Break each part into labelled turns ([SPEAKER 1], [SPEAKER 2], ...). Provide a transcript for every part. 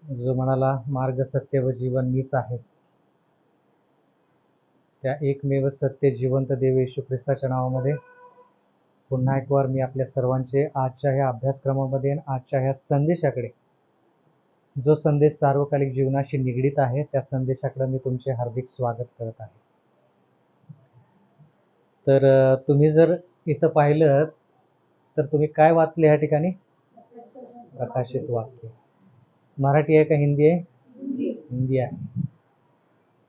[SPEAKER 1] जो म्हणाला मार्ग सत्य व जीवन मीच आहे, त्या एकमेव सत्य जिवंत देव येशू ख्रिस्ताच्या नावामध्ये पुन्हा एक वार मी आपल्या सर्वांचे आजच्या ह्या अभ्यासक्रमामध्ये आणि आजच्या ह्या संदेशाकडे, जो संदेश सार्वकालिक जीवनाशी निगडीत आहे, त्या संदेशाकडे मी तुमचे हार्दिक स्वागत करत आहे. तर तुम्ही जर इथं पाहिलं तर तुम्ही काय वाचले या ठिकाणी? प्रकाशित वाक्य. मराठी आहे का हिंदी आहे? हिंदी आहे.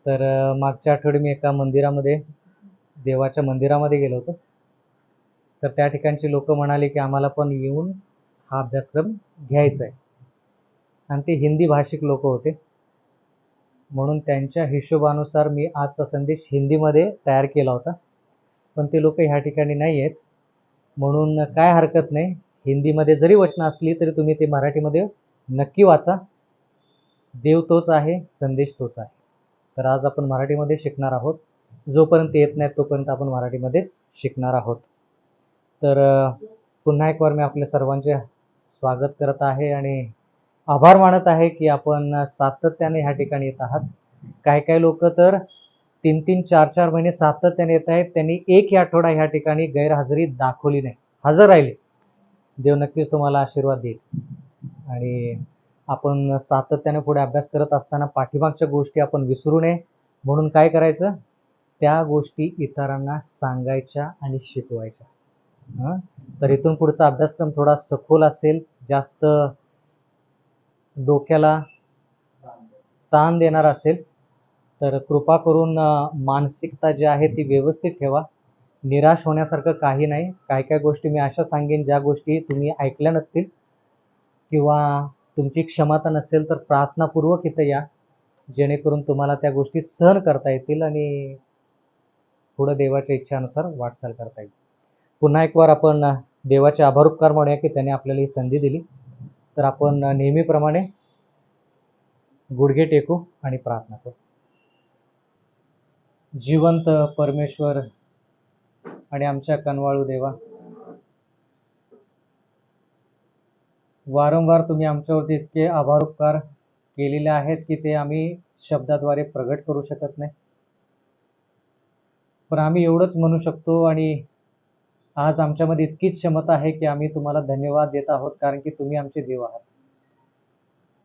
[SPEAKER 1] तर मागच्या आठवडी मी एका मंदिरामध्ये, देवाच्या मंदिरामध्ये गेलो होतो. तर त्या ठिकाणची लोक म्हणाले की आम्हाला पण येऊन हा अभ्यासक्रम घ्यायचा आहे, आणि ते हिंदी भाषिक लोक होते. म्हणून त्यांच्या हिशोबानुसार मी आजचा संदेश हिंदीमध्ये तयार केला होता. पण ते लोक ह्या ठिकाणी नाही आहेत, म्हणून काय हरकत नाही, हिंदीमध्ये जरी वचनं असली तरी तुम्ही ते मराठीमध्ये नक्की वाचा. देव तोच आहे, संदेश तोच आहे. तर आज आपण मराठीमध्ये शिकणार आहोत. जोपर्यंत येत नाही तोपर्यंत आपण मराठीमध्येच शिकणार आहोत. तर पुन्हा एक वार मी आपल्या सर्वांचे स्वागत करत आहे आणि आभार मानत आहे की आपण सातत्याने ह्या ठिकाणी येत आहात. काही काही लोक तर 3-3, 4-4 महिने सातत्याने येत आहेत. त्यांनी एकही आठवडा ह्या ठिकाणी गैरहजेरी दाखवली नाही, हजर राहिले. देव नक्कीच तुम्हाला आशीर्वाद देईल. आणि आपण सातत्याने पुढे अभ्यास करत असताना पाठीमागच्या गोष्टी आपण विसरू नये, म्हणून काय करायचं, त्या गोष्टी इतरांना सांगायच्या आणि शिकवायच्या. तर इथून पुढचा अभ्यासक्रम थोडा सखोल असेल, जास्त डोक्याला ताण देणार असेल. तर कृपा करून मानसिकता जी आहे ती व्यवस्थित ठेवा. निराश होण्यासारखं काही नाही. काय काय गोष्टी मी अशा सांगेन ज्या गोष्टी तुम्ही ऐकल्या नसतील किंवा तुमची क्षमता नसेल, तर प्रार्थनापूर्वक इथं या, जेणेकरून तुम्हाला त्या गोष्टी सहन करता येतील आणि पुढं देवाच्या इच्छेनुसार वाटचाल करता येईल. पुन्हा एक वार आपण देवाचे आभार उपकार म्हणूया की त्याने आपल्याला ही संधी दिली. तर आपण नेहमीप्रमाणे गुडघे टेकू आणि प्रार्थना करू. जिवंत परमेश्वर आणि आमच्या कनवाळू देवा, वारंवार तुम्ही आमच्यावरती इतके आभार उपकार केलेले आहेत की ते आम्ही शब्दाद्वारे प्रगट करू शकत नाही. पण आम्ही एवढंच म्हणू शकतो, आणि आज आमच्यामध्ये इतकीच क्षमता आहे की आम्ही तुम्हाला धन्यवाद देत आहोत, कारण की तुम्ही आमचे देव आहात,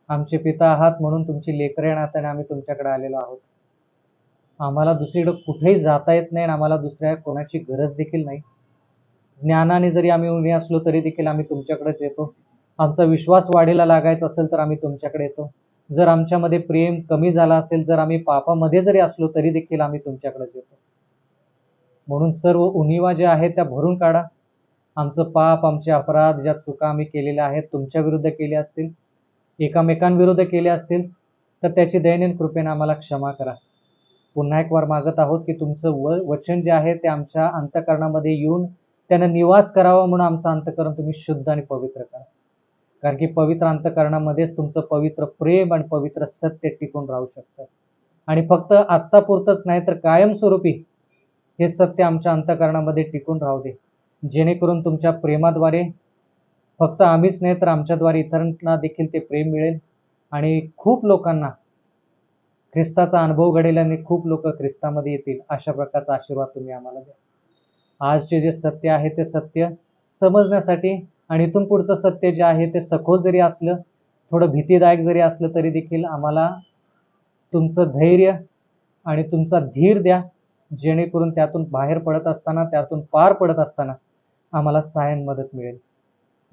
[SPEAKER 1] आमचे पिता आहात. म्हणून तुमची लेकरे आणि आम्ही तुमच्याकडे आलेलो आहोत. आम्हाला दुसरीकडे कुठेही जाता येत नाही आणि आम्हाला दुसऱ्या कोणाची गरज देखील नाही. ज्ञानाने जरी आम्ही उणे असलो तरी देखील आम्ही तुमच्याकडेच येतो. आमचा विश्वास वाढीला लागायचा असेल तर आम्ही तुमच्याकडे येतो. जर आमच्यामध्ये प्रेम कमी झाला असेल, जर आम्ही पापामध्ये जरी असलो तरी देखील आम्ही तुमच्याकडेच येतो. म्हणून सर्व उणिवा ज्या आहेत त्या भरून काढा. आमचं पाप, आमचे अपराध, ज्या चुका आम्ही केलेल्या आहेत, तुमच्या विरुद्ध केल्या असतील, एकामेकांविरुद्ध केले असतील, तर त्याची दयनीय कृपेने आम्हाला क्षमा करा. पुन्हा एक वार मागत आहोत की तुमचं वचन जे आहे ते आमच्या अंतःकरणामध्ये येऊन त्यानं निवास करावा, म्हणून आमचं अंतःकरण तुम्ही शुद्ध आणि पवित्र करा. कारण की पवित्र अंतःकरणामध्येच तुमचं पवित्र प्रेम आणि पवित्र सत्य टिकून राहू शकतं. आणि फक्त आत्तापुरतंच नाही तर कायमस्वरूपी हे सत्य आमच्या अंतःकरणामध्ये टिकून राहू दे, जेणेकरून तुमच्या प्रेमाद्वारे फक्त आम्हीच नाही तर आमच्याद्वारे इतरांना देखील ते प्रेम मिळेल आणि खूप लोकांना ख्रिस्ताचा अनुभव घडेल आणि खूप लोक ख्रिस्तामध्ये येतील. अशा प्रकारचा आशीर्वाद तुम्ही आम्हाला द्या. आजचे जे सत्य आहे ते सत्य समजण्यासाठी, आणि इथून पुढचं सत्य जे आहे ते सखोल जरी असलं, थोडं भीतीदायक जरी असलं, तरी देखील आम्हाला तुमचं धैर्य आणि तुमचा धीर द्या, जेणेकरून त्यातून बाहेर पडत असताना, त्यातून पार पडत असताना आम्हाला सहाय्य मदत मिळेल.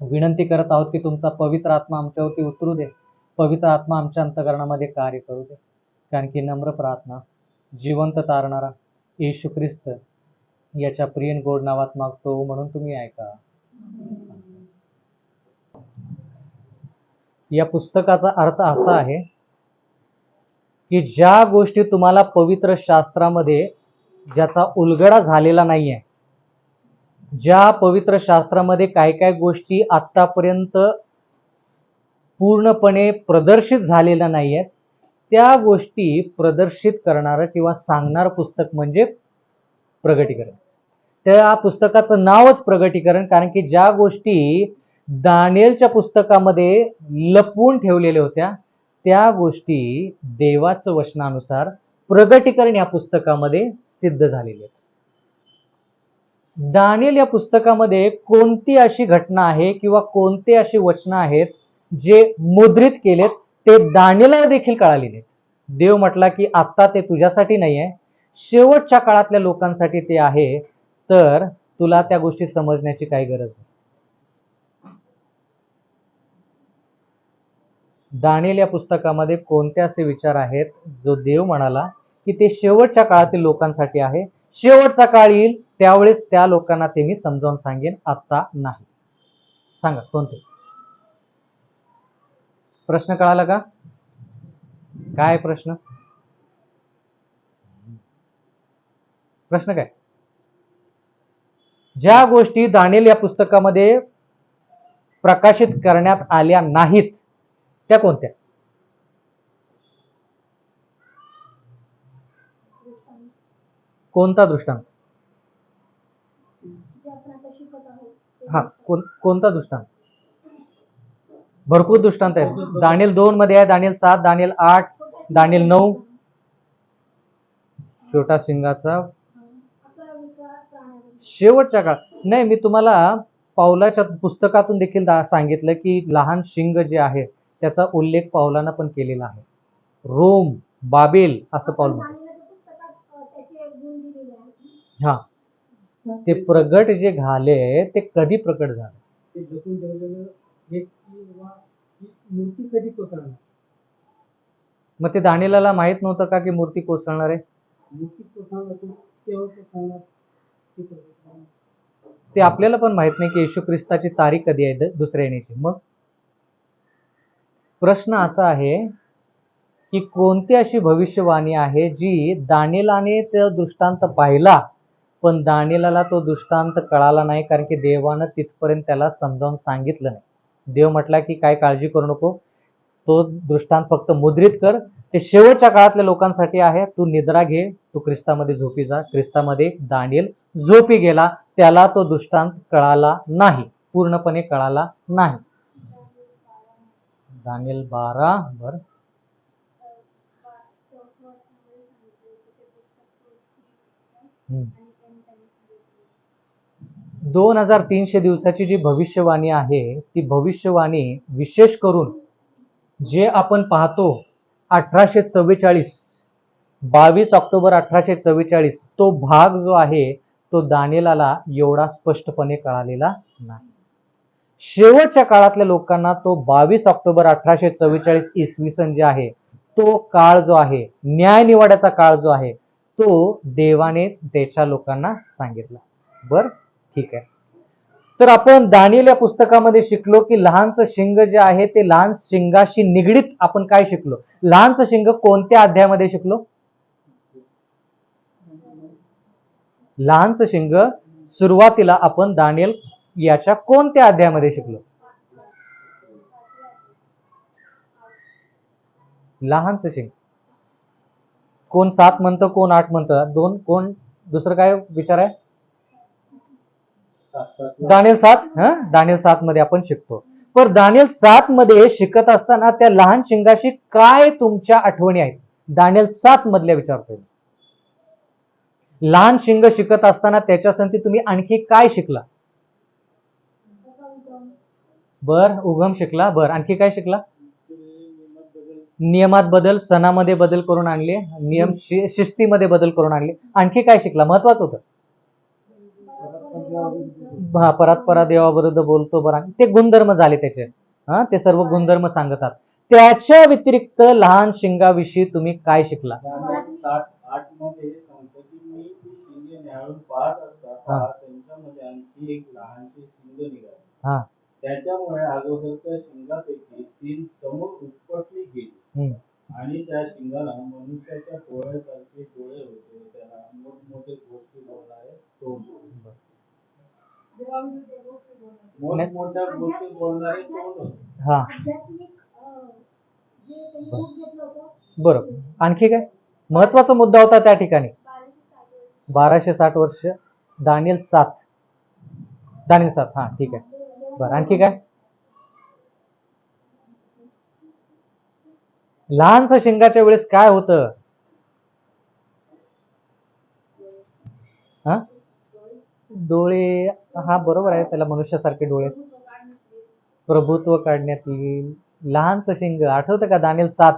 [SPEAKER 1] विनंती करत आहोत की तुमचा पवित्र आत्मा आमच्यावरती उतरू दे, पवित्र आत्मा आमच्या अंतःकरणामध्ये कार्य करू दे. कारण की नम्र प्रार्थना जिवंत तारणारा येशू ख्रिस्त याच्या प्रिय गोड नावात मागतो, म्हणून तुम्ही ऐका. या पुस्तकाचा अर्थ असा आहे की ज्या गोष्टी तुम्हाला पवित्र शास्त्रामध्ये ज्याचा उलगडा झालेला नाहीये, ज्या पवित्र शास्त्रामध्ये काय काय गोष्टी आतापर्यंत पूर्णपणे प्रदर्शित झालेल्या नाहीयेत, त्या गोष्टी प्रदर्शित करणारं किंवा सांगणारं पुस्तक म्हणजे प्रगटीकरण. त्या पुस्तकाचं नावच प्रगटीकरण, कारण की ज्या गोष्टी दानिएलच्या पुस्तकामध्ये लपवून ठेवलेल्या होत्या त्या गोष्टी देवाचं वचनानुसार प्रगटीकरण या पुस्तकामध्ये सिद्ध झालेले आहेत. दानिएल या पुस्तकामध्ये कोणती अशी घटना आहे किंवा कोणते अशी वचनं आहेत जे मुद्रित केलेत ते दानिएलला देखील कळालेले आहेत. देव म्हटला की आता ते तुझ्यासाठी नाही आहे, शेवटच्या काळातल्या लोकांसाठी ते आहे, तर तुला त्या गोष्टी समजण्याची काही गरज नाही. दानिएल या पुस्तकामध्ये कोणते असे विचार आहेत जो देव म्हणाला की ते शेवटच्या काळातील लोकांसाठी आहे, शेवटचा काळ येईल त्यावेळेस त्या लोकांना ते मी समजावून सांगेन, आता नाही. सांगा कोणते? प्रश्न कळाला का? काय प्रश्न? प्रश्न काय? ज्या गोष्टी दानिएल या पुस्तकामध्ये प्रकाशित करण्यात आल्या नाहीत त्या कोणत्या? कोणता दृष्टांत? हा, कोणता दृष्टांत? भरपूर दृष्टांत आहेत. दानिएल 2 मध्ये आहे, दानिएल 7, दानिएल 8, दानिएल 9. छोटा सिंगाचा शेवटच्या काळ नाही. मी तुम्हाला पाऊलाच्या पुस्तकातून देखील सांगितलं की लहान शिंग जे आहे त्याचा उल्लेख पाऊलानं पण केलेला आहे. रोम, बाबेल असं पाऊल म्हणतो. हा, ते प्रगट जे झाले ते कधी प्रकट झाले? मूर्ती कधी कोसळणार? मग ते दानिएलला माहित नव्हतं का की मूर्ती कोसळणार आहे? मूर्ती कोसळणार ते आपल्याला पण माहित नाही की येशू ख्रिस्ताची तारीख कधी आहे दुसऱ्या येण्याची. मग प्रश्न असा आहे की कोणती अशी भविष्यवाणी आहे जी दानिएलाने तो दृष्टांत पाहिला पण दानिएलाला तो दृष्टांत कळाला नाही, कारण की देवानं तिथपर्यंत त्याला समजावून सांगितलं नाही. देव म्हटला की काय काळजी करू नको, तो दृष्टांत फक्त मुद्रित कर, ते शेवटच्या काळातल्या लोकांसाठी आहे, तू निद्रा घे, तू ख्रिस्तामध्ये झोपी जा. ख्रिस्तामध्ये दानिएल झोपी गेला, त्याला तो दृष्टांत कळाला नाही, पूर्णपणे कळाला नाही. दानिएल 12 बर 2300 दिवसाची जी भविष्यवाणी आहे ती भविष्यवाणी विशेष करून जे आपण पाहतो 1844 22 ऑक्टोबर 1844 तो भाग जो आहे तो दानिएलाला एवढा स्पष्टपणे कळालेला नाही. शेवटच्या काळातल्या लोकांना तो 22 ऑक्टोबर 1844 इसवी सन जे आहे तो काळ जो आहे, न्याय निवाड्याचा काळ जो आहे, तो देवाने त्याच्या लोकांना सांगितला. बर, ठीक आहे. तर आपण दानिएल या पुस्तकामध्ये शिकलो की लहानसं शिंग जे आहे ते लहान शिंगाशी निगडीत आपण काय शिकलो? लहानसं शिंग कोणत्या अध्यायामध्ये शिकलो? लहानसं शिंग सुरुवातीला आपण दानिएल याच्या कोणत्या अध्यायामध्ये शिकलो? लहानसं शिंग. कोण 7 म्हणतं, कोण 8 म्हणतं, दोन कोण दुसरं काय विचार आहे? दानिएल 7. दानिएल 7 मध्ये आपण शिकतो. पण दानिएल 7 मध्ये शिकत असताना त्या लहान शिंगाशी काय तुमच्या आठवणी आहेत? दानिएल 7 मधल्या विचारतोय. लहान शिंग शिकत असताना त्याच्यासाठी तुम्ही आणखी काय शिकला? बर, उगम शिकला. बर, आणखी काय शिकला? नियमात बदल, सणामध्ये बदल करून आणले, नियम शिस्तीमध्ये बदल करून आणले. आणखी काय शिकला? महत्वाचं होतं. हा, परात्परा देवाविरुद्ध बोलतो. बरं, ते गुणधर्म झाले त्याचे. ते सर्व गुणधर्म सांगतात. त्याच्या व्यतिरिक्त लहान शिंगाविषयी तुम्ही काय शिकला? 7:8 मध्ये सांगतो की मी शिंगे न्याहाळून पाहत असता त्यांच्यामध्ये आणखी एक लहानशी शिंग निघाली. त्याच्यामुळे अगोदरच्या शिंगापैकी 3 समोर उपटली गेली आणि त्या शिंगाला मनुष्याच्या डोळ्यासारखे डोळे होते, त्याला मोठमोठे गोष्टी बोलणारे तोंड. मोठमोठ्या गोष्टी बोलणारे तोंड. हा, बरोबर. आणखी काय महत्वाचा मुद्दा होता त्या ठिकाणी? 1260 वर्ष. दानिएल 7. दानिएल 7. हा, ठीक आहे. बरं, आणखी काय? लहानसं शिंगाच्या वेळेस काय होतं? हा, डोळे. हा बरोबर आहे, त्याला मनुष्यासारखे डोळे. प्रभुत्व काढण्यात येईल. लहानसं शिंग आठवतं का? दानिएल 7.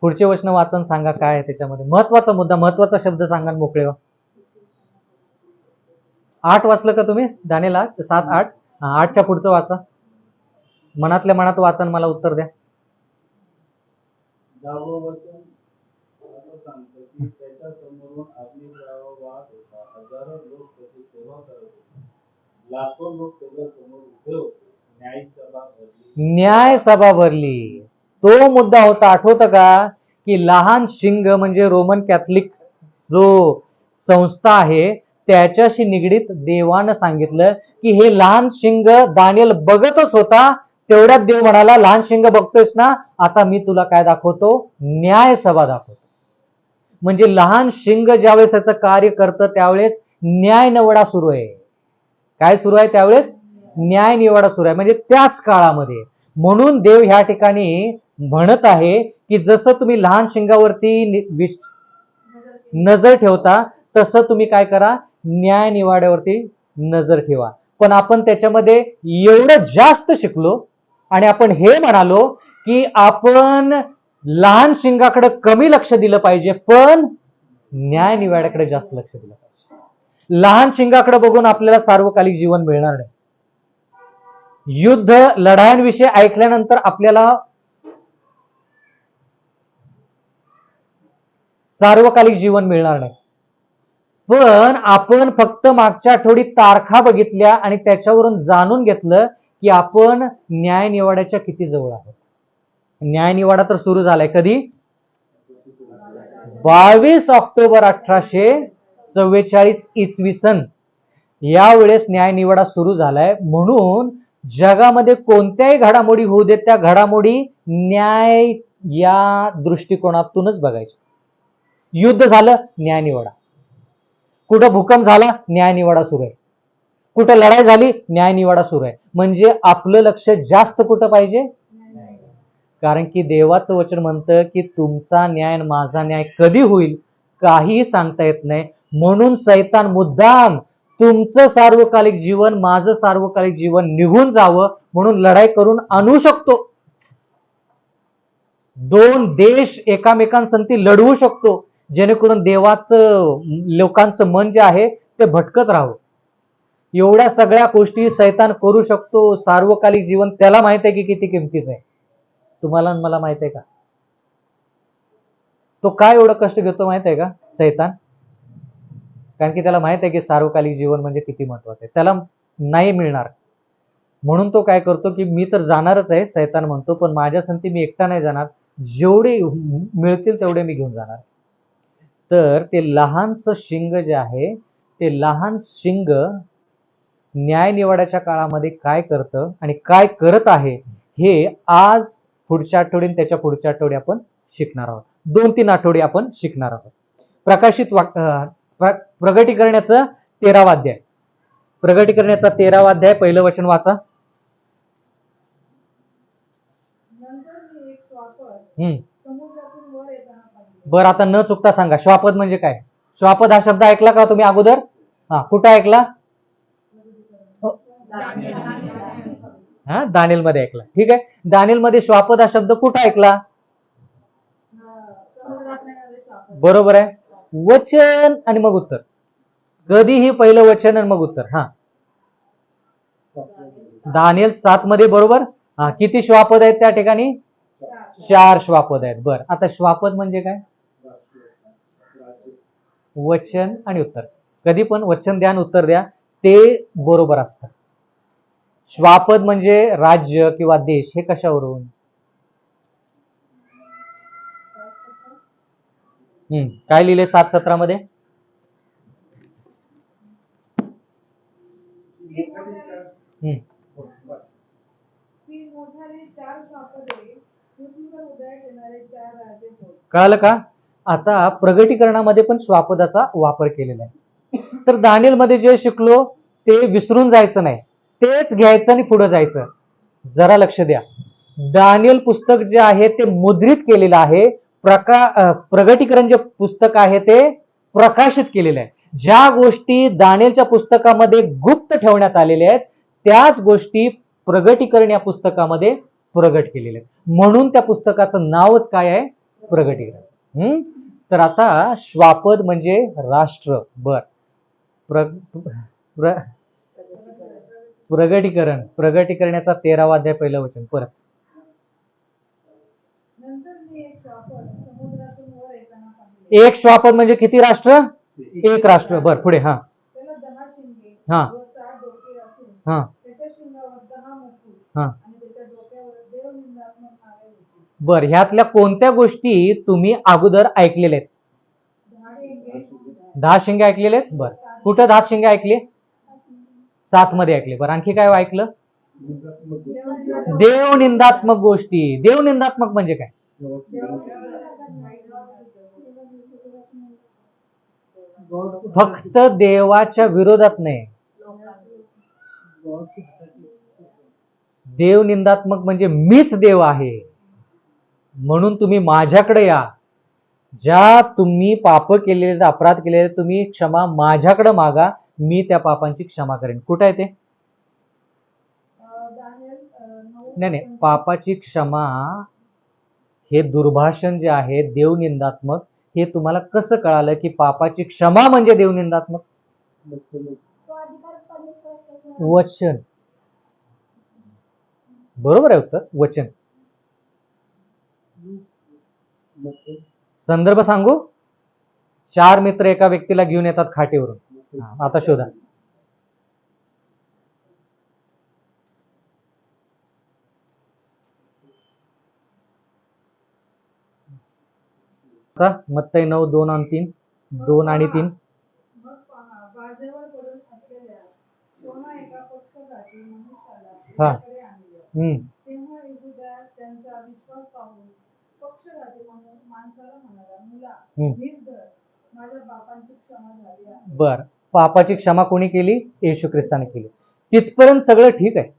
[SPEAKER 1] पुढचे वचन वाचन सांगा, काय आहे त्याच्यामध्ये महत्वाचा मुद्दा, महत्वाचा शब्द सांगा मोकळे व्हा. 8 वाचलं का तुम्ही? दानिएल 8, 7, 8. 8च्या पुढचं वाचा. मनातल्या मनात वाचा आणि मला उत्तर द्या. न्याय सभा भरली. तो मुद्दा होता, आठवतं का? की लहान शिंग म्हणजे रोमन कॅथलिक जो संस्था आहे त्याच्याशी निगडीत देवानं सांगितलं की हे लहान शिंग दानिएल बघतच होता. तेवढ्यात देव म्हणाला, लहान शिंग बघतोयस ना, आता मी तुला काय दाखवतो? न्याय सभा दाखवतो. म्हणजे लहान शिंग ज्यावेळेस त्याचं कार्य करतं त्यावेळेस न्याय निवडा सुरू आहे. काय सुरू आहे त्यावेळेस? न्याय निवडा सुरू आहे, म्हणजे त्याच काळामध्ये. म्हणून देव ह्या ठिकाणी म्हणत आहे की जसं तुम्ही लहान शिंगावरती नजर ठेवता तसं तुम्ही काय करा? न्याय निवाड्यावरती नजर ठेवा. पण आपण त्याच्यामध्ये एवढं जास्त शिकलो आणि आपण हे म्हणालो की आपण लहान शिंगाकडे कमी लक्ष दिलं पाहिजे, पण न्याय निवाड्याकडे जास्त लक्ष दिलं पाहिजे. लहान शिंगाकडे बघून आपल्याला सार्वकालिक जीवन मिळणार नाही. युद्ध लढायांविषयी ऐकल्यानंतर आपल्याला सार्वकालिक जीवन मिळणार नाही. पण आपण फक्त मागच्या आठवडी तारखा बघितल्या आणि त्याच्यावरून जाणून घेतलं की आपण न्याय निवाड्याच्या किती जवळ आहोत. न्याय निवाडा तर सुरू झालाय कधी? 22 ऑक्टोबर 1844 इसवी सन यावेळेस न्याय निवाडा सुरू झालाय. म्हणून जगामध्ये कोणत्याही घडामोडी होऊ देत, त्या घडामोडी न्याय या दृष्टिकोनातूनच बघायच्या. युद्ध झालं, न्याय निवाडा. कुठं भूकंप झाला, न्याय निवाडा सुरू आहे. कुठं लढाई झाली, न्याय निवाडा सुरू आहे. म्हणजे आपलं लक्ष जास्त कुठं पाहिजे? कारण की देवाचं वचन म्हणतं की तुमचा न्याय माझा न्याय कधी होईल काही सांगता येत नाही. म्हणून सैतान मुद्दाम तुमचं सार्वकालिक जीवन, माझं सार्वकालिक जीवन निघून जावं म्हणून लढाई करून आणू शकतो. 2 देश एकामेकांसंगती लढवू शकतो, जेणेकरून देवाचं लोकांचं मन जे आहे ते भटकत राहावं. एवढ्या सगळ्या गोष्टी सैतान करू शकतो. सार्वकालिक जीवन त्याला माहित आहे की किती किमतीचं आहे. तुम्हाला मला माहित आहे का? तो काय एवढं कष्ट घेतो माहित आहे का सैतान? कारण की त्याला माहित आहे की सार्वकालिक जीवन म्हणजे किती महत्वाचं आहे. त्याला नाही मिळणार म्हणून तो काय करतो की मी तर जाणारच आहे, सैतान म्हणतो, पण माझ्या संगती मी एकटा नाही जाणार, जेवढे मिळतील तेवढे मी घेऊन जाणार. तर ते लहानसं शिंग जे आहे ते लहान शिंग न्याय निवाड्याच्या काळामध्ये काय करतं आणि काय करत आहे हे आज पुढच्या आठवड्यात त्याच्या पुढच्या आठवड्यात आपण शिकणार आहोत. 2-3 आठवडे आपण शिकणार आहोत. प्रगटीकरणाचं 13वा अध्याय. प्रगटीकरणाचा 13वा अध्याय पहिलं वचन वाचा. बरं, आता न चुकता सांगा श्वापद म्हणजे काय? श्वापद हा शब्द ऐकला का तुम्ही अगोदर? कुठं ऐकला? दानिएल मध्ये ऐकला. ठीक आहे, दानिएल मध्ये श्वापद हा शब्द कुठं ऐकला? बरोबर आहे. वचन आणि मग उत्तर. कधीही पहिलं वचन आणि मग उत्तर. दानिएल 7 मध्ये बरोबर. किती श्वापद आहेत त्या ठिकाणी? 4 श्वापद आहेत. बर, आता श्वापद म्हणजे काय? वचन आणि उत्तर. कधी पण वचन द्या आणि उत्तर द्या, ते बरोबर असतं. श्वापद म्हणजे राज्य किंवा देश. हे कशावरून? काय लिहिले 7:17 मध्ये? कळालं का? आता प्रगटीकरणामध्ये पण श्वापदाचा वापर केलेला आहे. तर दानिएल मध्ये जे शिकलो ते विसरून जायचं नाही, तेच घ्यायचं आणि पुढे जायचं. जरा लक्ष द्या. दानियल पुस्तक जे आहे ते मुद्रित केलेलं आहे. प्रगटीकरण जे पुस्तक आहे ते प्रकाशित केलेलं आहे. ज्या गोष्टी दानियलच्या पुस्तकामध्ये गुप्त ठेवण्यात आलेल्या आहेत त्याच गोष्टी प्रगटीकरण या पुस्तकामध्ये प्रगट केलेल्या आहेत. म्हणून त्या पुस्तकाचं नावच काय आहे? प्रगटीकरण. तर आता श्वापद म्हणजे राष्ट्र. बर, प्रगटीकरणाचा 13वा अध्याय पहिलं वचन परत. एक श्वापद म्हणजे किती राष्ट्र? एक राष्ट्र. बर, पुढे. हा हा हा हा. बर, ह्यातल्या कोणत्या गोष्टी तुम्ही अगोदर ऐकलेल्या आहेत? 10 शिंगे ऐकलेले आहेत. बर, कुठं 10 शिंगे ऐकले? 7 मध्ये ऐकले. बरं, आणखी काय ऐकलं? देवनिंदात्मक गोष्टी. देवनिंदात्मक म्हणजे काय? फक्त देवाच्या विरोधात नाही. देवनिंदात्मक म्हणजे मीच देव आहे म्हणून तुम्ही माझ्याकडे या. ज्या तुम्ही पाप केलेले, अपराध केलेले, तुम्ही क्षमा माझ्याकडे मागा, मी त्या पापांची क्षमा करेन. कुठे आहे ते? नाही, पापाची क्षमा हे दुर्भाषण जे आहे देवनिंदात्मक, हे तुम्हाला कसं कळालं की पापाची क्षमा म्हणजे देवनिंदात्मक? वचन. बरोबर आहे उत्तर, वचन. संदर्भ सांगू? 4 मित्र एका व्यक्तीला घेऊन येतात खाटेवरून. आता शोधा. मत्ती 9, 2 आणि 3. 2 आणि 3. हा. बर, पापाची क्षमा कोणी केली? येशू ख्रिस्ताने केली. तिथपर्यंत सगळं ठीक आहे.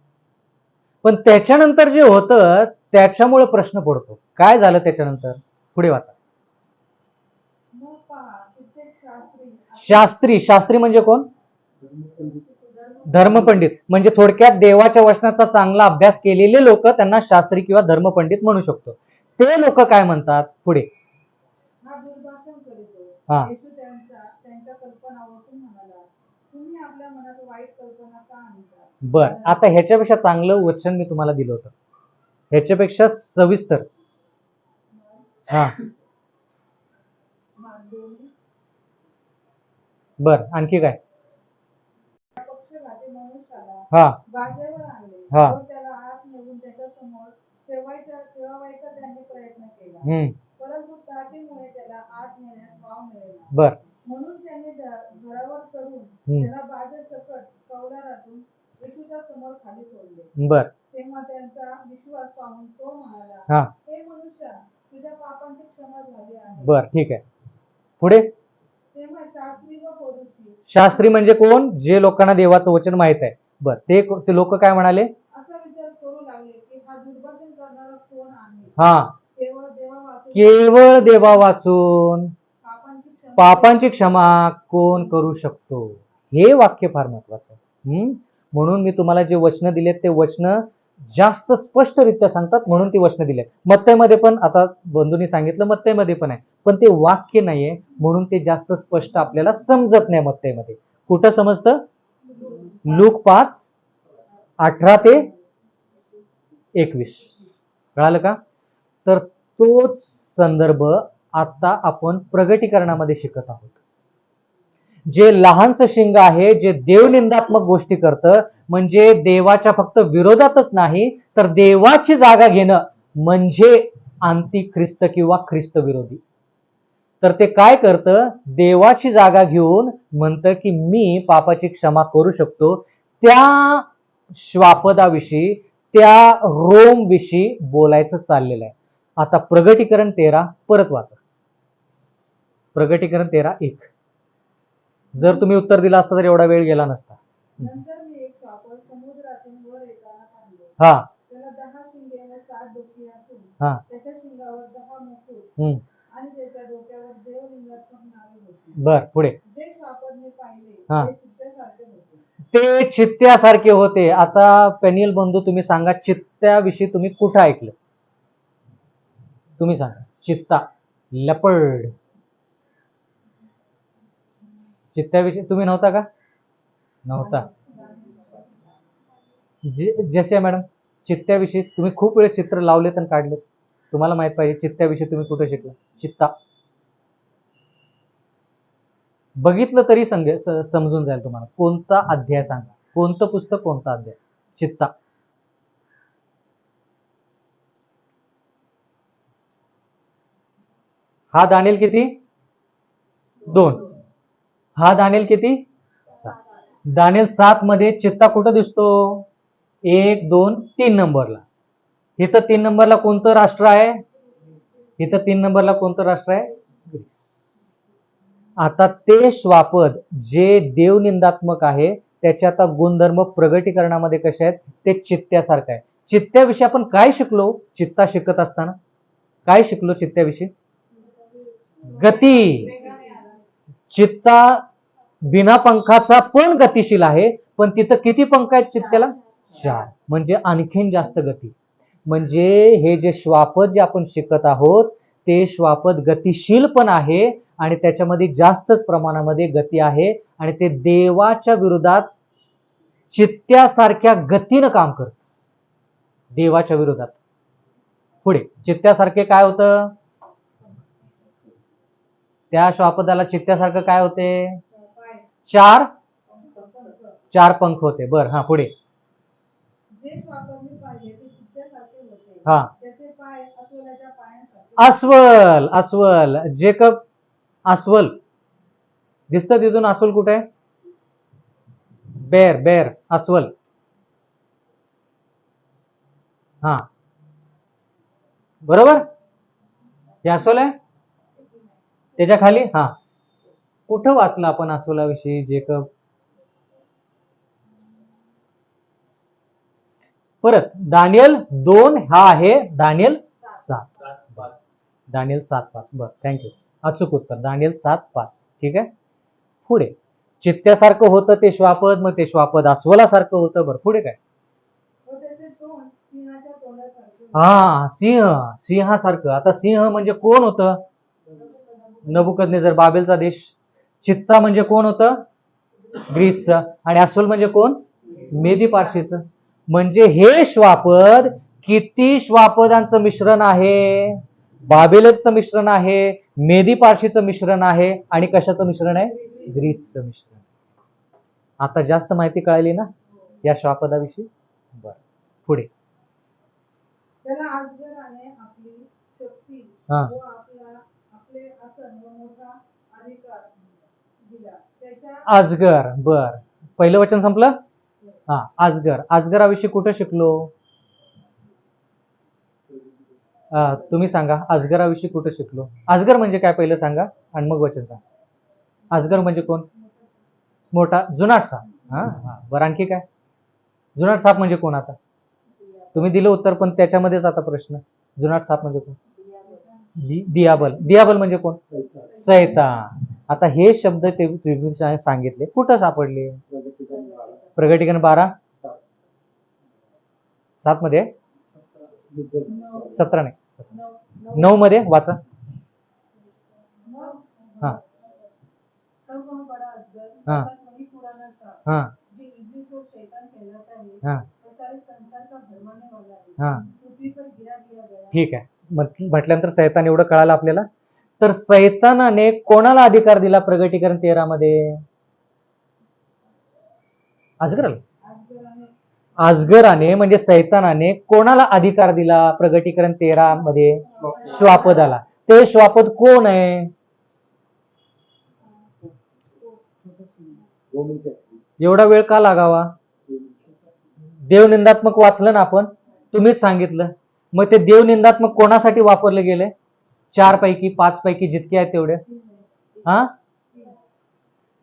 [SPEAKER 1] पण त्याच्यानंतर जे होतं त्याच्यामुळे प्रश्न पडतो. काय झालं त्याच्यानंतर? पुढे वाचा. शास्त्री. शास्त्री म्हणजे कोण? धर्मपंडित. म्हणजे थोडक्यात देवाच्या वचनाचा चांगला अभ्यास केलेले लोक त्यांना शास्त्री किंवा धर्मपंडित म्हणू शकतो. ते लोक काय म्हणतात? पुढे. हा. बर, आता ह्याच्यापेक्षा चांगलं वचन मी तुम्हाला दिलं होतं, ह्याच्यापेक्षा सविस्तर. हा. बर, आणखी काय? हा हा. बर. बर. हा. बर, ठीक आहे. पुढे. शास्त्री म्हणजे कोण? जे लोकांना देवाचं वचन माहित आहे. बर, ते लोक काय म्हणाले? हा, केवळ देवा वाचून पापांची क्षमा कोण करू शकतो? हे वाक्य फार महत्वाचं आहे. म्हणून मी तुम्हाला जे वचन दिलेत ते वचन जास्त स्पष्टरित्या सांगतात, म्हणून ती वचन दिलेत. मत्तईमध्ये पण, आता बंधूंनी सांगितलं मत्तईमध्ये पण आहे, पण ते वाक्य नाहीये म्हणून ते जास्त स्पष्ट आपल्याला समजत नाही. मत्तईमध्ये कुठं समजतं? लूक 5, 18 ते 21. कळालं का? तर तोच संदर्भ आता आपण प्रगटीकरणामध्ये शिकत आहोत. जे लहानसं शिंग आहे, जे देवनिंदात्मक गोष्टी करतं, म्हणजे देवाच्या फक्त विरोधातच नाही तर देवाची जागा घेणं, म्हणजे अंती ख्रिस्त किंवा ख्रिस्त विरोधी. तर ते काय करतं? देवाची जागा घेऊन म्हणतं की मी पापाची क्षमा करू शकतो. त्या श्वापदाविषयी, त्या रोम विषयी बोलायचं चाललेलं आहे. आता प्रगटीकरण 13 परत वाचा. प्रगटीकरण 13:1. जर तुम्ही उत्तर दिलं असतं तर एवढा वेळ गेला नसता. हा. हा बर पुढे हा ते चित्त्यासारखे होते. आता पेनियल बंधू तुम्ही सांगा, चित्त्याविषयी तुम्ही कुठं ऐकलं? तुम्ही सांगा. चित्ता, लेपर्ड, चित्त्याविषयी तुम्ही नव्हता का? नव्हता. जसे मॅडम, चित्त्याविषयी तुम्ही खूप वेळ चित्र लावलेत आणि काढलेत, तुम्हाला माहित पाहिजे चित्त्याविषयी तुम्ही कुठे शिकला? चित्ता बघितलं तरी समजून जाईल तुम्हाला. कोणता अध्याय सांगा, कोणतं पुस्तक, कोणता अध्याय? चित्ता. हा दानिएल किती? 2. हा दानिएल किती? 7. दानिएल 7 मध्ये चित्ता कुठं दिसतो? 1, 2, 3 नंबरला. इथं 3 नंबरला कोणतं राष्ट्र आहे? इथं 3 नंबरला कोणतं राष्ट्र आहे? ग्रीस. आता ते श्वापद जे देवनिंदात्मक आहे, त्याचे आता गुणधर्म प्रगटीकरणामध्ये कसे आहेत? ते चित्त्यासारखं आहे. चित्त्याविषयी आपण काय शिकलो? चित्ता शिकत असताना काय शिकलो चित्त्याविषयी? गती. चित्ता बिना पंखाचा पण गतिशील आहे, पण तिथं किती पंख आहेत चित्त्याला? 4. म्हणजे आणखीन जास्त गती. म्हणजे हे जे श्वापद जे आपण शिकत आहोत, ते श्वापद गतिशील पण आहे आणि त्याच्यामध्ये जास्तच प्रमाणामध्ये गती आहे आणि ते देवाच्या विरोधात चित्त्यासारख्या गतीनं काम करत. देवाच्या विरोधात. पुढे चित्त्यासारखे काय होतं? त्या श्वापदाला चित्त्यासारखं काय होते? 4 पंख होते. बर, हा पुढे. हा अस्वल. अस्वल, जेकब अस्वल दिसतं तिथून. अस्वल कुठे आहे? बेर, अस्वल. हा बरोबर, हे अस्वल आहे. त्याच्या खाली हा कुठं वाचलं आपण अस्वलाविषयी? जेकब. परत दानिएल 2 हा आहे दानिएल 7. दानिएल 7:5. बर, थँक्यू. अचूक उत्तर दानिएल 7:5. ठीक आहे. पुढे चित्त्यासारखं होतं ते श्वापद, मग ते श्वापद अस्वलासारखं होतं. बरं, पुढे काय? हा सिंहासारखं. आता सिंह म्हणजे कोण होतं? नबुकदनेझर, बाबेलचा देश. चित्ता म्हणजे कोण होतं? ग्रीसचं. आणि अस्वल म्हणजे कोण? मेदी पारशीचं. म्हणजे हे श्वापद किती श्वापदांचं मिश्रण आहे? बाबेलचं मिश्रण आहे, मेदी पारशीचं मिश्रण आहे आणि कशाचं मिश्रण आहे? ग्रीसचं मिश्रण. आता जास्त माहिती कळाली ना या श्वापदाविषयी? बर, पुढे. हा अजगर. बर, पहिलं वचन संपलं. हा अजगर. अजगराविषयी कुठे शिकलो? तुम्ही सांगा, अजगराविषयी कुठे शिकलो? अजगर म्हणजे काय पहिलं सांगा आणि मग वचन सांगा. अजगर म्हणजे कोण? मोठा जुनाट साप. हा हा. बरं, आणखी काय? जुनाट साप म्हणजे कोण? आता तुम्ही दिलं उत्तर, पण त्याच्यामध्येच आता प्रश्न. जुनाट साप म्हणजे कोण? दियाबल. दियाबल म्हणजे कोण? सैतान. आता हे शब्द ते सांगितले कुठं सापडले? प्रगटीकरण 12:7 मध्ये. 17 नाही, 9 मध्ये वाचा. हा हा हा हा हा. ठीक आहे. म्हटल्यानंतर सैतान एवढं कळालं आपल्याला. तर सैतानाने कोणाला अधिकार दिला प्रगटीकरण 13 मध्ये? अजगराला. अजगराने म्हणजे सैतानाने कोणाला अधिकार दिला प्रगटीकरण 13 मध्ये? श्वापदाला. ते श्वापद कोण आहे? एवढा वेळ का लागावा? देवनिंदात्मक वाचलं ना आपण, तुम्हीच सांगितलं. मग ते देवनिंदात्मक कोणासाठी वापरले गेले? 4 पैकी 5 पैकी जितके आहेत तेवढे. हा,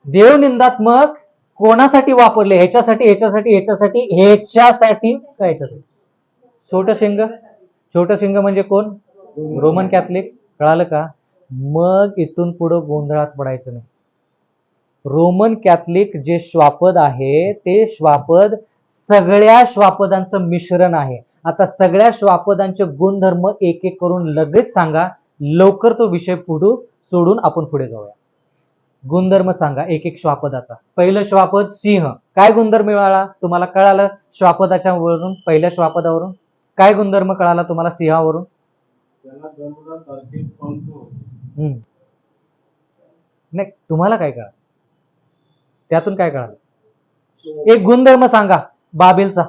[SPEAKER 1] देवनिंदात्मक कोणासाठी वापरले? ह्याच्यासाठी, ह्याच्यासाठी, ह्याच्यासाठी, ह्याच्यासाठी का ह्याच्यासाठी? छोटं शिंग म्हणजे कोण? Roman Catholic. कळालं का? मग इथून पुढं गोंधळात पडायचं नाही. रोमन कॅथलिक जे श्वापद आहे ते श्वापद सगळ्या श्वापदांचं मिश्रण आहे. आता सगळ्या श्वापदांचे गुणधर्म एक एक करून लगेच सांगा. लवकर तो विषय सोडून आपण पुढे जाऊया. गुणधर्म सांगा एक एक श्वापदाचा. पहिलं श्वापद सिंह. काय गुणधर्म मिळाला तुम्हाला? कळालं श्वापदाच्या वरून, पहिल्या श्वापदावरून काय गुणधर्म कळाला तुम्हाला सिंहावरून? नाही, तुम्हाला काय कळालं त्यातून? काय कळालं? एक गुणधर्म सांगा बाबेलचा.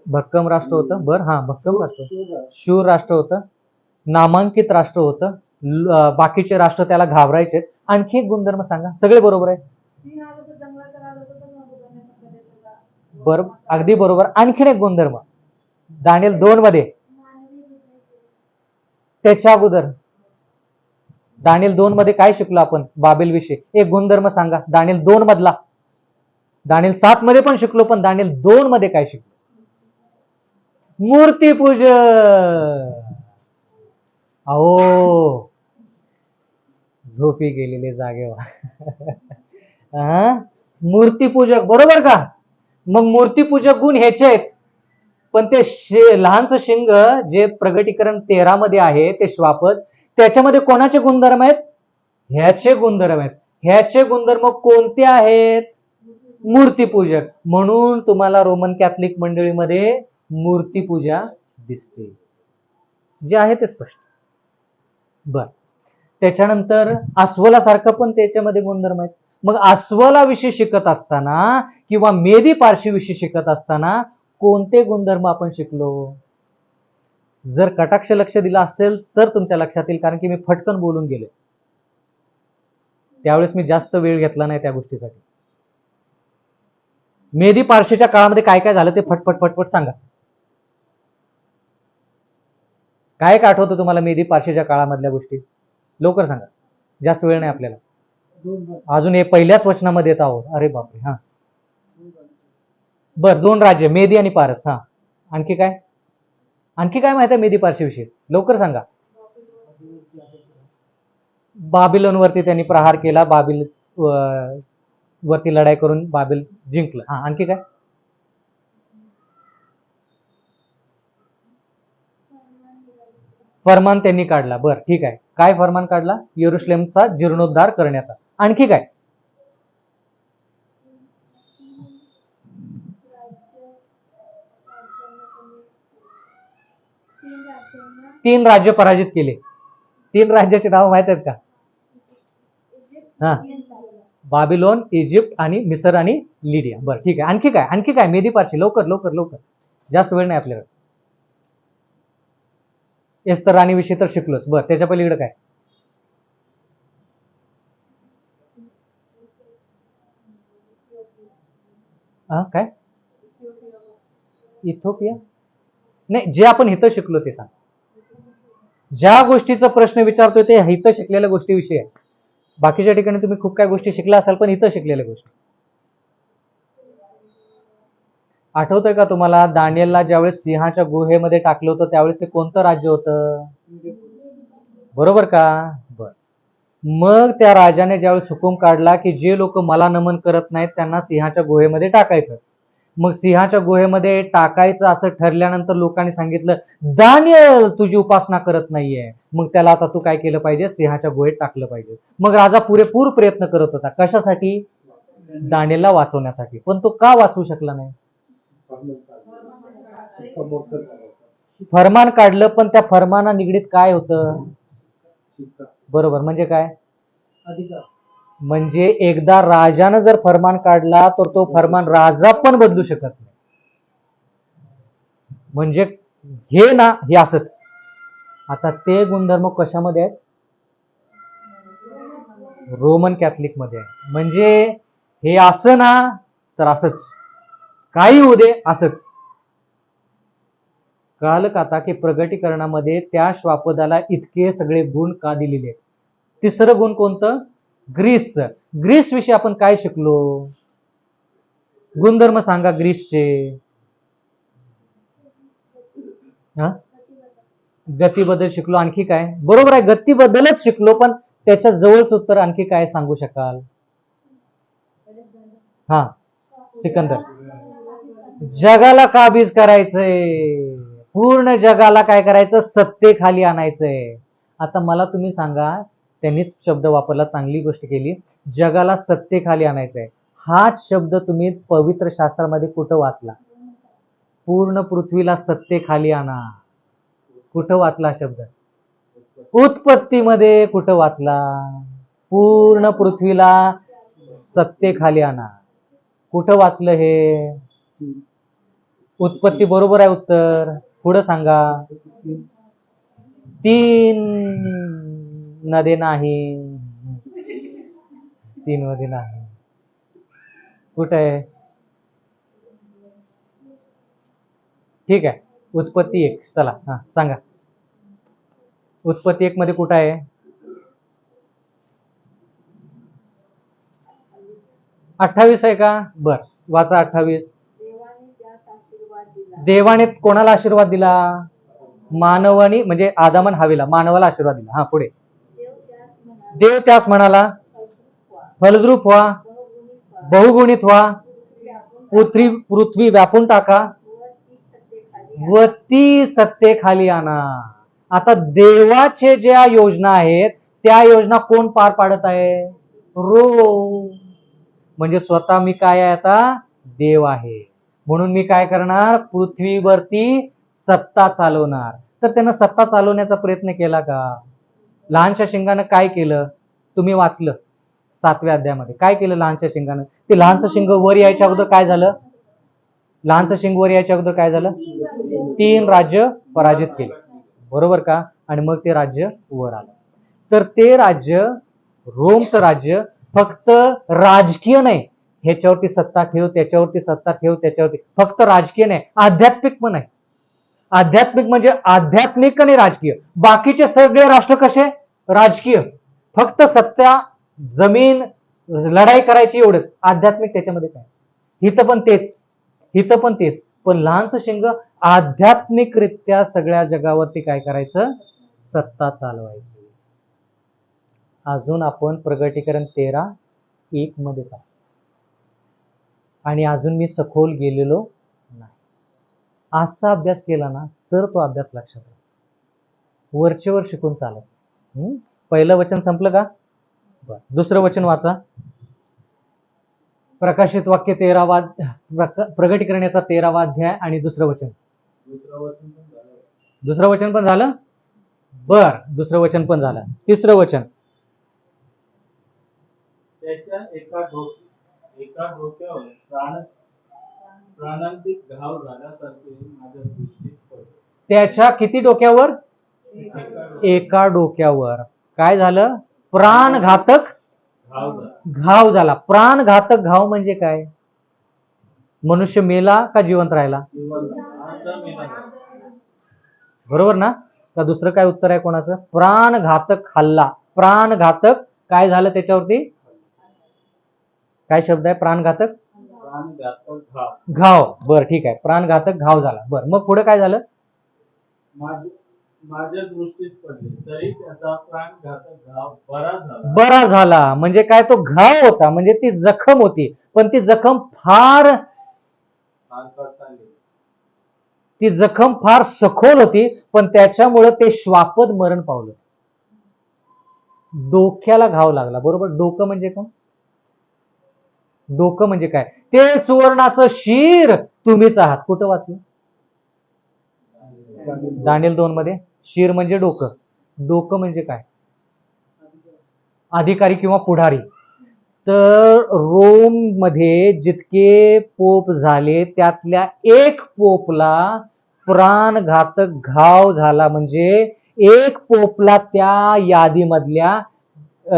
[SPEAKER 1] भक्कम राष्ट्र होतं. बर, हा, भक्कम राष्ट्र, शूर राष्ट्र होतं, नामांकित राष्ट्र होतं, बाकीचे राष्ट्र त्याला घाबरायचे. आणखी एक गुणधर्म सांगा. सगळे बरोबर आहे. बरोबर, अगदी बरोबर. आणखीन एक गुणधर्म दानिएल 2 मध्ये, त्याच्या अगोदर दानिएल 2 मध्ये काय शिकलो आपण बाबेल विषयी? एक गुणधर्म सांगा दानिएल 2 मधला. दानिएल 7 मध्ये पण शिकलो, पण दानिएल 2 मध्ये काय शिकलो? मूर्तीपूजन. अहो, झोपी गेलेले जागेवर. मूर्तीपूजक, बरोबर का? मग मूर्तीपूजक गुण ह्याचे आहेत, पण ते लहानसं शिंग जे प्रगटीकरण 13 मध्ये आहे ते श्वापद, त्याच्यामध्ये कोणाचे गुणधर्म आहेत? ह्याचे गुणधर्म आहेत. ह्याचे गुणधर्म कोणते आहेत? मूर्तीपूजक. म्हणून तुम्हाला रोमन कॅथलिक मंडळीमध्ये मूर्तीपूजा दिसते, जे आहे ते स्पष्ट. बर, त्याच्यानंतर अस्वला सारखं पण त्याच्यामध्ये गुणधर्म आहेत. मग अस्वला विषयी शिकत असताना किंवा मेदी पारशी विषयी शिकत असताना कोणते गुणधर्म आपण शिकलो? जर कटाक्ष लक्ष दिला असेल तर तुमच्या लक्षात येईल, कारण की मी फटकन बोलून गेले त्यावेळेस. मी जास्त वेळ घेतला नाही त्या गोष्टीसाठी. मेदी पारशीच्या काळामध्ये काय काय झालं ते फटफट फटफट सांगा. काय काय आठवतं तुम्हाला मेदी पारशीच्या काळामधल्या गोष्टी? लवकर सांगा, जास्त वेळ नाही आपल्याला. अजून हे पहिल्याच वचनामध्ये येत आहोत. अरे बापरे. हा, बर, 2 राज्य मेदी आणि पारस. हा, आणखी काय? आणखी काय माहिती आहे मेदी पारशी विषयी? लवकर सांगा. बाबिलोन वरती त्यांनी प्रहार केला, बाबिल वरती लढाई करून बाबिल जिंकलं. हा, आणखी काय? फरमान त्यांनी काढला. बर, ठीक आहे. काय फरमान काढला? यरुशलेमचा जीर्णोद्धार करण्याचा. आणखी काय? 3 राज्य पराजित केले. 3 राज्याचे नाव माहित आहेत का? हा, बाबिलोन, इजिप्त आणि मिसर आणि लिडिया. बरं, ठीक आहे. आणखी काय? आणखी काय? मेदी पारशी. लवकर लवकर लवकर, जास्त वेळ नाही आपल्याकडे. एस्तर राणी विषयी तर शिकलोच. बरं, त्याच्या पलीकडे काय? काय? इथिओपिया? नाही, जे आपण हिथं शिकलो ते सांग. ज्या गोष्टीचा प्रश्न विचारतोय ते हिथं शिकलेल्या गोष्टीविषयी आहे. बाकीच्या ठिकाणी तुम्ही खूप काही गोष्टी शिकला असाल, पण इथं शिकलेल्या गोष्टी आठवतंय का तुम्हाला? दानिएलला ज्यावेळेस सिंहाच्या गुहेमध्ये टाकलं होतं त्यावेळेस ते कोणतं राज्य होतं? बरोबर का? बर, मग त्या राजाने ज्यावेळेस हुकूम काढला की जे लोक मला नमन करत नाहीत त्यांना सिंहाच्या गुहेमध्ये टाकायचं. मग सिंहाच्या गुहेमध्ये टाकायचं असं ठरल्यानंतर लोकांनी सांगितलं, दानिएल तुझी उपासना करत नाहीये, मग त्याला आता तू काय केलं पाहिजे? सिंहाच्या गुहेत टाकलं पाहिजे. मग राजा पुरेपूर प्रयत्न करत होता. कशासाठी? दानिएलला वाचवण्यासाठी. पण तो का वाचवू शकला नाही? फरमान काढलं, पण त्या फरमाना निगडीत काय होतं? बरोबर, म्हणजे काय? म्हणजे एकदा राजानं जर फरमान काढला तर तो फरमान राजा पण बदलू शकत नाही. म्हणजे हे ना, हे असंच. आता ते गुणधर्म कशामध्ये आहेत? रोमन कॅथलिक मध्ये आहे. म्हणजे हे असं ना तर असंच, काही होऊ दे असंच. कळालं का आता की प्रगटीकरणामध्ये त्या श्वापदाला इतके सगळे गुण का दिलेले आहेत? तिसरं गुण कोणतं? ग्रीसचं. ग्रीस विषयी आपण काय शिकलो? गुणधर्म सांगा ग्रीसचे. हा, गतीबद्दल शिकलो. आणखी काय? बरोबर आहे, गतीबद्दलच शिकलो, पण त्याच्या जवळच उत्तर आणखी काय सांगू शकाल? हा, सिकंदर. जगाला काबीज करायचंय, पूर्ण जगाला काय करायचं? सत्तेखाली आणायचंय. आता मला तुम्ही सांगा, त्यांनीच शब्द वापरला, चांगली गोष्ट केली, जगाला सत्तेखाली आणायचंय. हाच शब्द तुम्ही पवित्र शास्त्रामध्ये कुठं वाचला? पूर्ण पृथ्वीला सत्तेखाली आणा. कुठं वाचला शब्द? उत्पत्तीमध्ये. कुठं वाचला? पूर्ण पृथ्वीला सत्तेखाली आणा. कुठं वाचलं हे? उत्पत्ती. बरोबर आहे उत्तर. पुढं सांगा. 3 नदी नाही. 3 नदी नाही. कुठं आहे? ठीक आहे, उत्पत्ती 1. चला, हा सांगा. उत्पत्ती 1 मध्ये कुठं आहे? 28 आहे का? बर, वाचा 28. देवाने कोणाला आशीर्वाद दिला? मानवानी, म्हणजे आदाम आणि हव्वाला, मानवाला आशीर्वाद दिला. हा, पुढे. देव त्यास म्हणाला, फलद्रूप व्हा, बहुगुणित व्हा, पृथ्वी व्यापून टाका व ती सत्तेखाली आणा. आता देवाचे ज्या योजना आहेत त्या योजना कोण पार पाडत आहे? म्हणजे स्वतः मी काय आहे? आता देव आहे. म्हणून मी काय करणार? पृथ्वीवरती सत्ता चालवणार. तर त्यानं सत्ता चालवण्याचा प्रयत्न केला का? लहानशा शिंगानं काय केलं? तुम्ही वाचलं 7व्या अध्यायामध्ये. काय केलं लहानशा शिंगानं? ते लहानसं शिंग वर यायच्या अगोदर काय झालं? लहानसं शिंग वर यायच्या अगोदर काय झालं? 3 राज्य पराजित केले. बरोबर का? आणि मग ते राज्य वर आलं. तर ते राज्य, रोमचं राज्य, फक्त राजकीय नाही, ह्याच्यावरती सत्ता ठेव, त्याच्यावरती सत्ता ठेव, त्याच्यावरती, फक्त राजकीय नाही, आध्यात्मिक पण आहे. आध्यात्मिक म्हणजे आध्यात्मिक आणि राजकीय. बाकीचे सगळे राष्ट्र कसे? राजकीय. फक्त सत्ता, जमीन, लढाई करायची, एवढंच. आध्यात्मिक त्याच्यामध्ये काय? हिथं पण तेच, हिथं पण तेच. पण लहानसं शिंग आध्यात्मिकरित्या सगळ्या जगावरती काय करायचं? सत्ता चालवायची. अजून आपण प्रगटीकरण 13:1 मध्ये जाऊ, आणि अजून मी सखोल गेलेलो नाही. असा अभ्यास केला ना तर तो अभ्यास लक्षात राहील. वरचेवर शिकून चालत. पहिलं वचन संपलं का? बर, दुसरं वचन वाचा. प्रकाशित वाक्य 13वा, प्रगटीकरणाचा 13वा अध्याय आणि दुसरं वचन. दुसरं वचन पण झालं. बर, दुसरं वचन पण झालं. तिसरं वचन.
[SPEAKER 2] त्याच्या एका डोक्यावर प्राणांतिक घाव झाल्यासारखे माझ्या दृष्टीस पडले.
[SPEAKER 1] त्याच्या किती डोक्यावर? एका डोक्यावर. काय झालं? प्राणघातक घाव झाला. प्राणघातक घाव म्हणजे काय? मनुष्य मेला का जिवंत राहिला? बरोबर ना? का दुसरं काय उत्तर आहे कोणाचं? प्राणघातक हल्ला. प्राणघातक काय झालं त्याच्यावरती? काय शब्द आहे? प्राणघातक घाव. बर, ठीक आहे, प्राणघातक घाव झाला. बर, मग पुढे काय झालं?
[SPEAKER 2] माझ्या दृष्टीस पडले, तरी त्याचा प्राणघातक घाव
[SPEAKER 1] बरा झाला. म्हणजे काय? तो घाव होता, म्हणजे ती जखम होती, पण ती जखम फार सखोल होती, पण त्याच्यामुळे ते श्वापद मरण पावलं. डोक्याला घाव लागला. बरोबर. डोकं म्हणजे काय? डोकं म्हणजे काय? ते सुवर्णाचं शीर तुम्हीच आहात. कुठं वाचलं? दानिएल 2 मध्ये. शीर म्हणजे डोकं. डोकं म्हणजे काय? अधिकारी किंवा पुढारी. तर रोम मध्ये जितके पोप झाले त्यातल्या एक पोपला प्राणघातक घाव झाला. म्हणजे एक पोपला त्या यादीमधल्या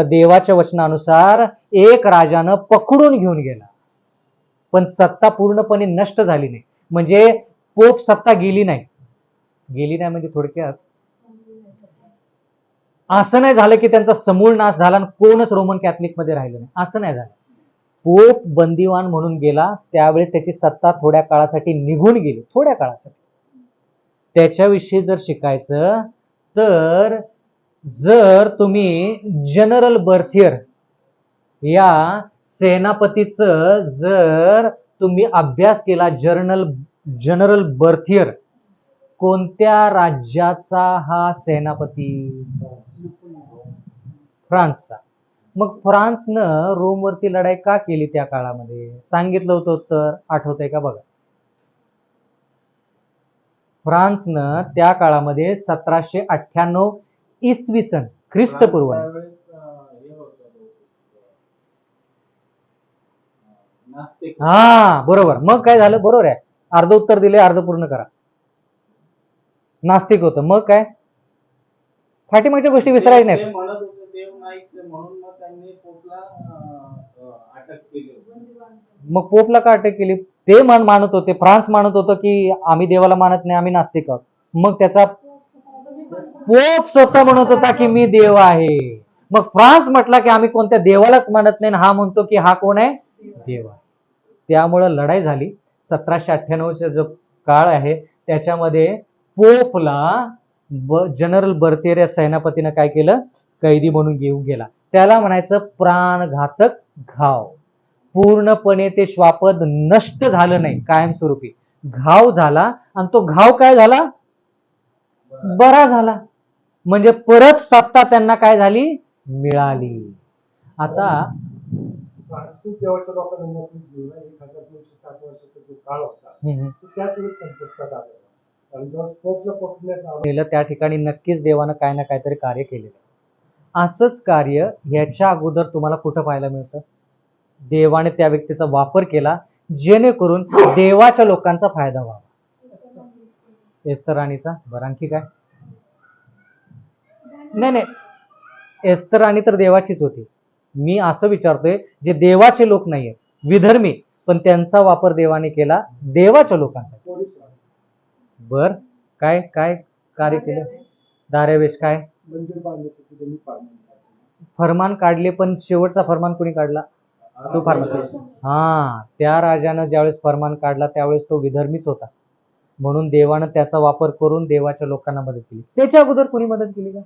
[SPEAKER 1] देवाच्या वचनानुसार एक राजानं पकडून घेऊन गेला, पण सत्ता पूर्णपणे नष्ट झाली नाही. म्हणजे पोप सत्ता गेली नाही. गेली नाही म्हणजे थोडक्यात असं नाही झालं की त्यांचा समूळ नाश झाला आणि कोणच रोमन कॅथलिक मध्ये राहिलं नाही, असं नाही झालं. पोप बंदिवान म्हणून गेला, त्यावेळेस त्याची सत्ता थोड्या काळासाठी निघून गेली, थोड्या काळासाठी. त्याच्याविषयी जर शिकायचं तर जर तुम्ही जनरल बर्थियर या सेनापतीचं जर तुम्ही अभ्यास केला, जनरल बर्थियर कोणत्या राज्याचा हा सेनापती? फ्रान्सचा. मग फ्रान्सनं रोमवरती लढाई का केली त्या काळामध्ये? सांगितलं होतं तर आठवतंय का बघा. फ्रान्सनं त्या काळामध्ये 1798 इसवी सन ख्रिस्तपूर्व
[SPEAKER 2] त्यावेळेस हे होतं नास्तिक.
[SPEAKER 1] हा बरोबर. मग काय झालं? बरोबर आहे. अर्ध उत्तर दिले, अर्ध पूर्ण करा. नास्तिक होतं. मग काय? पाठीमागच्या गोष्टी विसरायच्या
[SPEAKER 2] ते
[SPEAKER 1] नाहीत.
[SPEAKER 2] म्हणत होते देव नाहीच आहे, म्हणून मग त्यांनी पोपला अटक केली होती.
[SPEAKER 1] मग पोपला का अटक केली? ते मानत होते, फ्रान्स मानत होतं की आम्ही देवाला मानत नाही, आम्ही नास्तिक आहोत. मग त्याचा पोप स्वतः म्हणत होता की मी देव आहे. मग फ्रान्स म्हटला की आम्ही कोणत्या देवालाच मानत नाही, हा म्हणतो की हा कोण आहे? देव आहे. त्यामुळं लढाई झाली. 1798चा जो काळ आहे त्याच्यामध्ये पोपला जनरल बर्थियर या सेनापतीनं काय केलं? कैदी म्हणून घेऊन गेला. त्याला म्हणायचं प्राणघातक घाव. पूर्णपणे ते श्वापद नष्ट झालं नाही, कायमस्वरूपी घाव झाला आणि तो घाव काय झाला? बरा झाला. म्हणजे परत सत्ता त्यांना काय झाली? मिळाली. आता
[SPEAKER 3] फ्रान्सच्या देवाच्या लोकांना नोकरी दिली ना, 1260 वर्षाचा जो काळ होता तो त्याच वेळेस संपुष्टात आलेला. आणि जेव्हा पोपला पकडण्यात आलं
[SPEAKER 1] केलं त्या ठिकाणी नक्कीच देवानं काय ना काहीतरी कार्य केलेलं. असंच कार्य ह्याच्या अगोदर तुम्हाला कुठं पाहायला मिळतं? देवाने त्या व्यक्तीचा वापर केला जेणेकरून देवाच्या लोकांचा फायदा व्हावा. एस्तर राणीचा. बरं आणखी काय? नाही, एस्तर राणी तर देवाचीच होती. मी असं विचारतोय जे देवाचे लोक नाहीये, विधर्मी, पण त्यांचा वापर देवाने केला देवाच्या लोकांसाठी.
[SPEAKER 3] पोलीस राहते.
[SPEAKER 1] बर काय काय कार्य केलं? दारेवेश काय?
[SPEAKER 3] मंदिर बांधण्यासाठी त्यांनी
[SPEAKER 1] फरमान काढले, पण शेवटचा फरमान कोणी काढला? तो फरमान. हा, त्या राजानं ज्यावेळेस फरमान काढला त्यावेळेस तो विधर्मीच होता. म्हणून देवानं त्याचा वापर करून देवाच्या लोकांना मदत केली. त्याच्या अगोदर कोणी मदत केली का?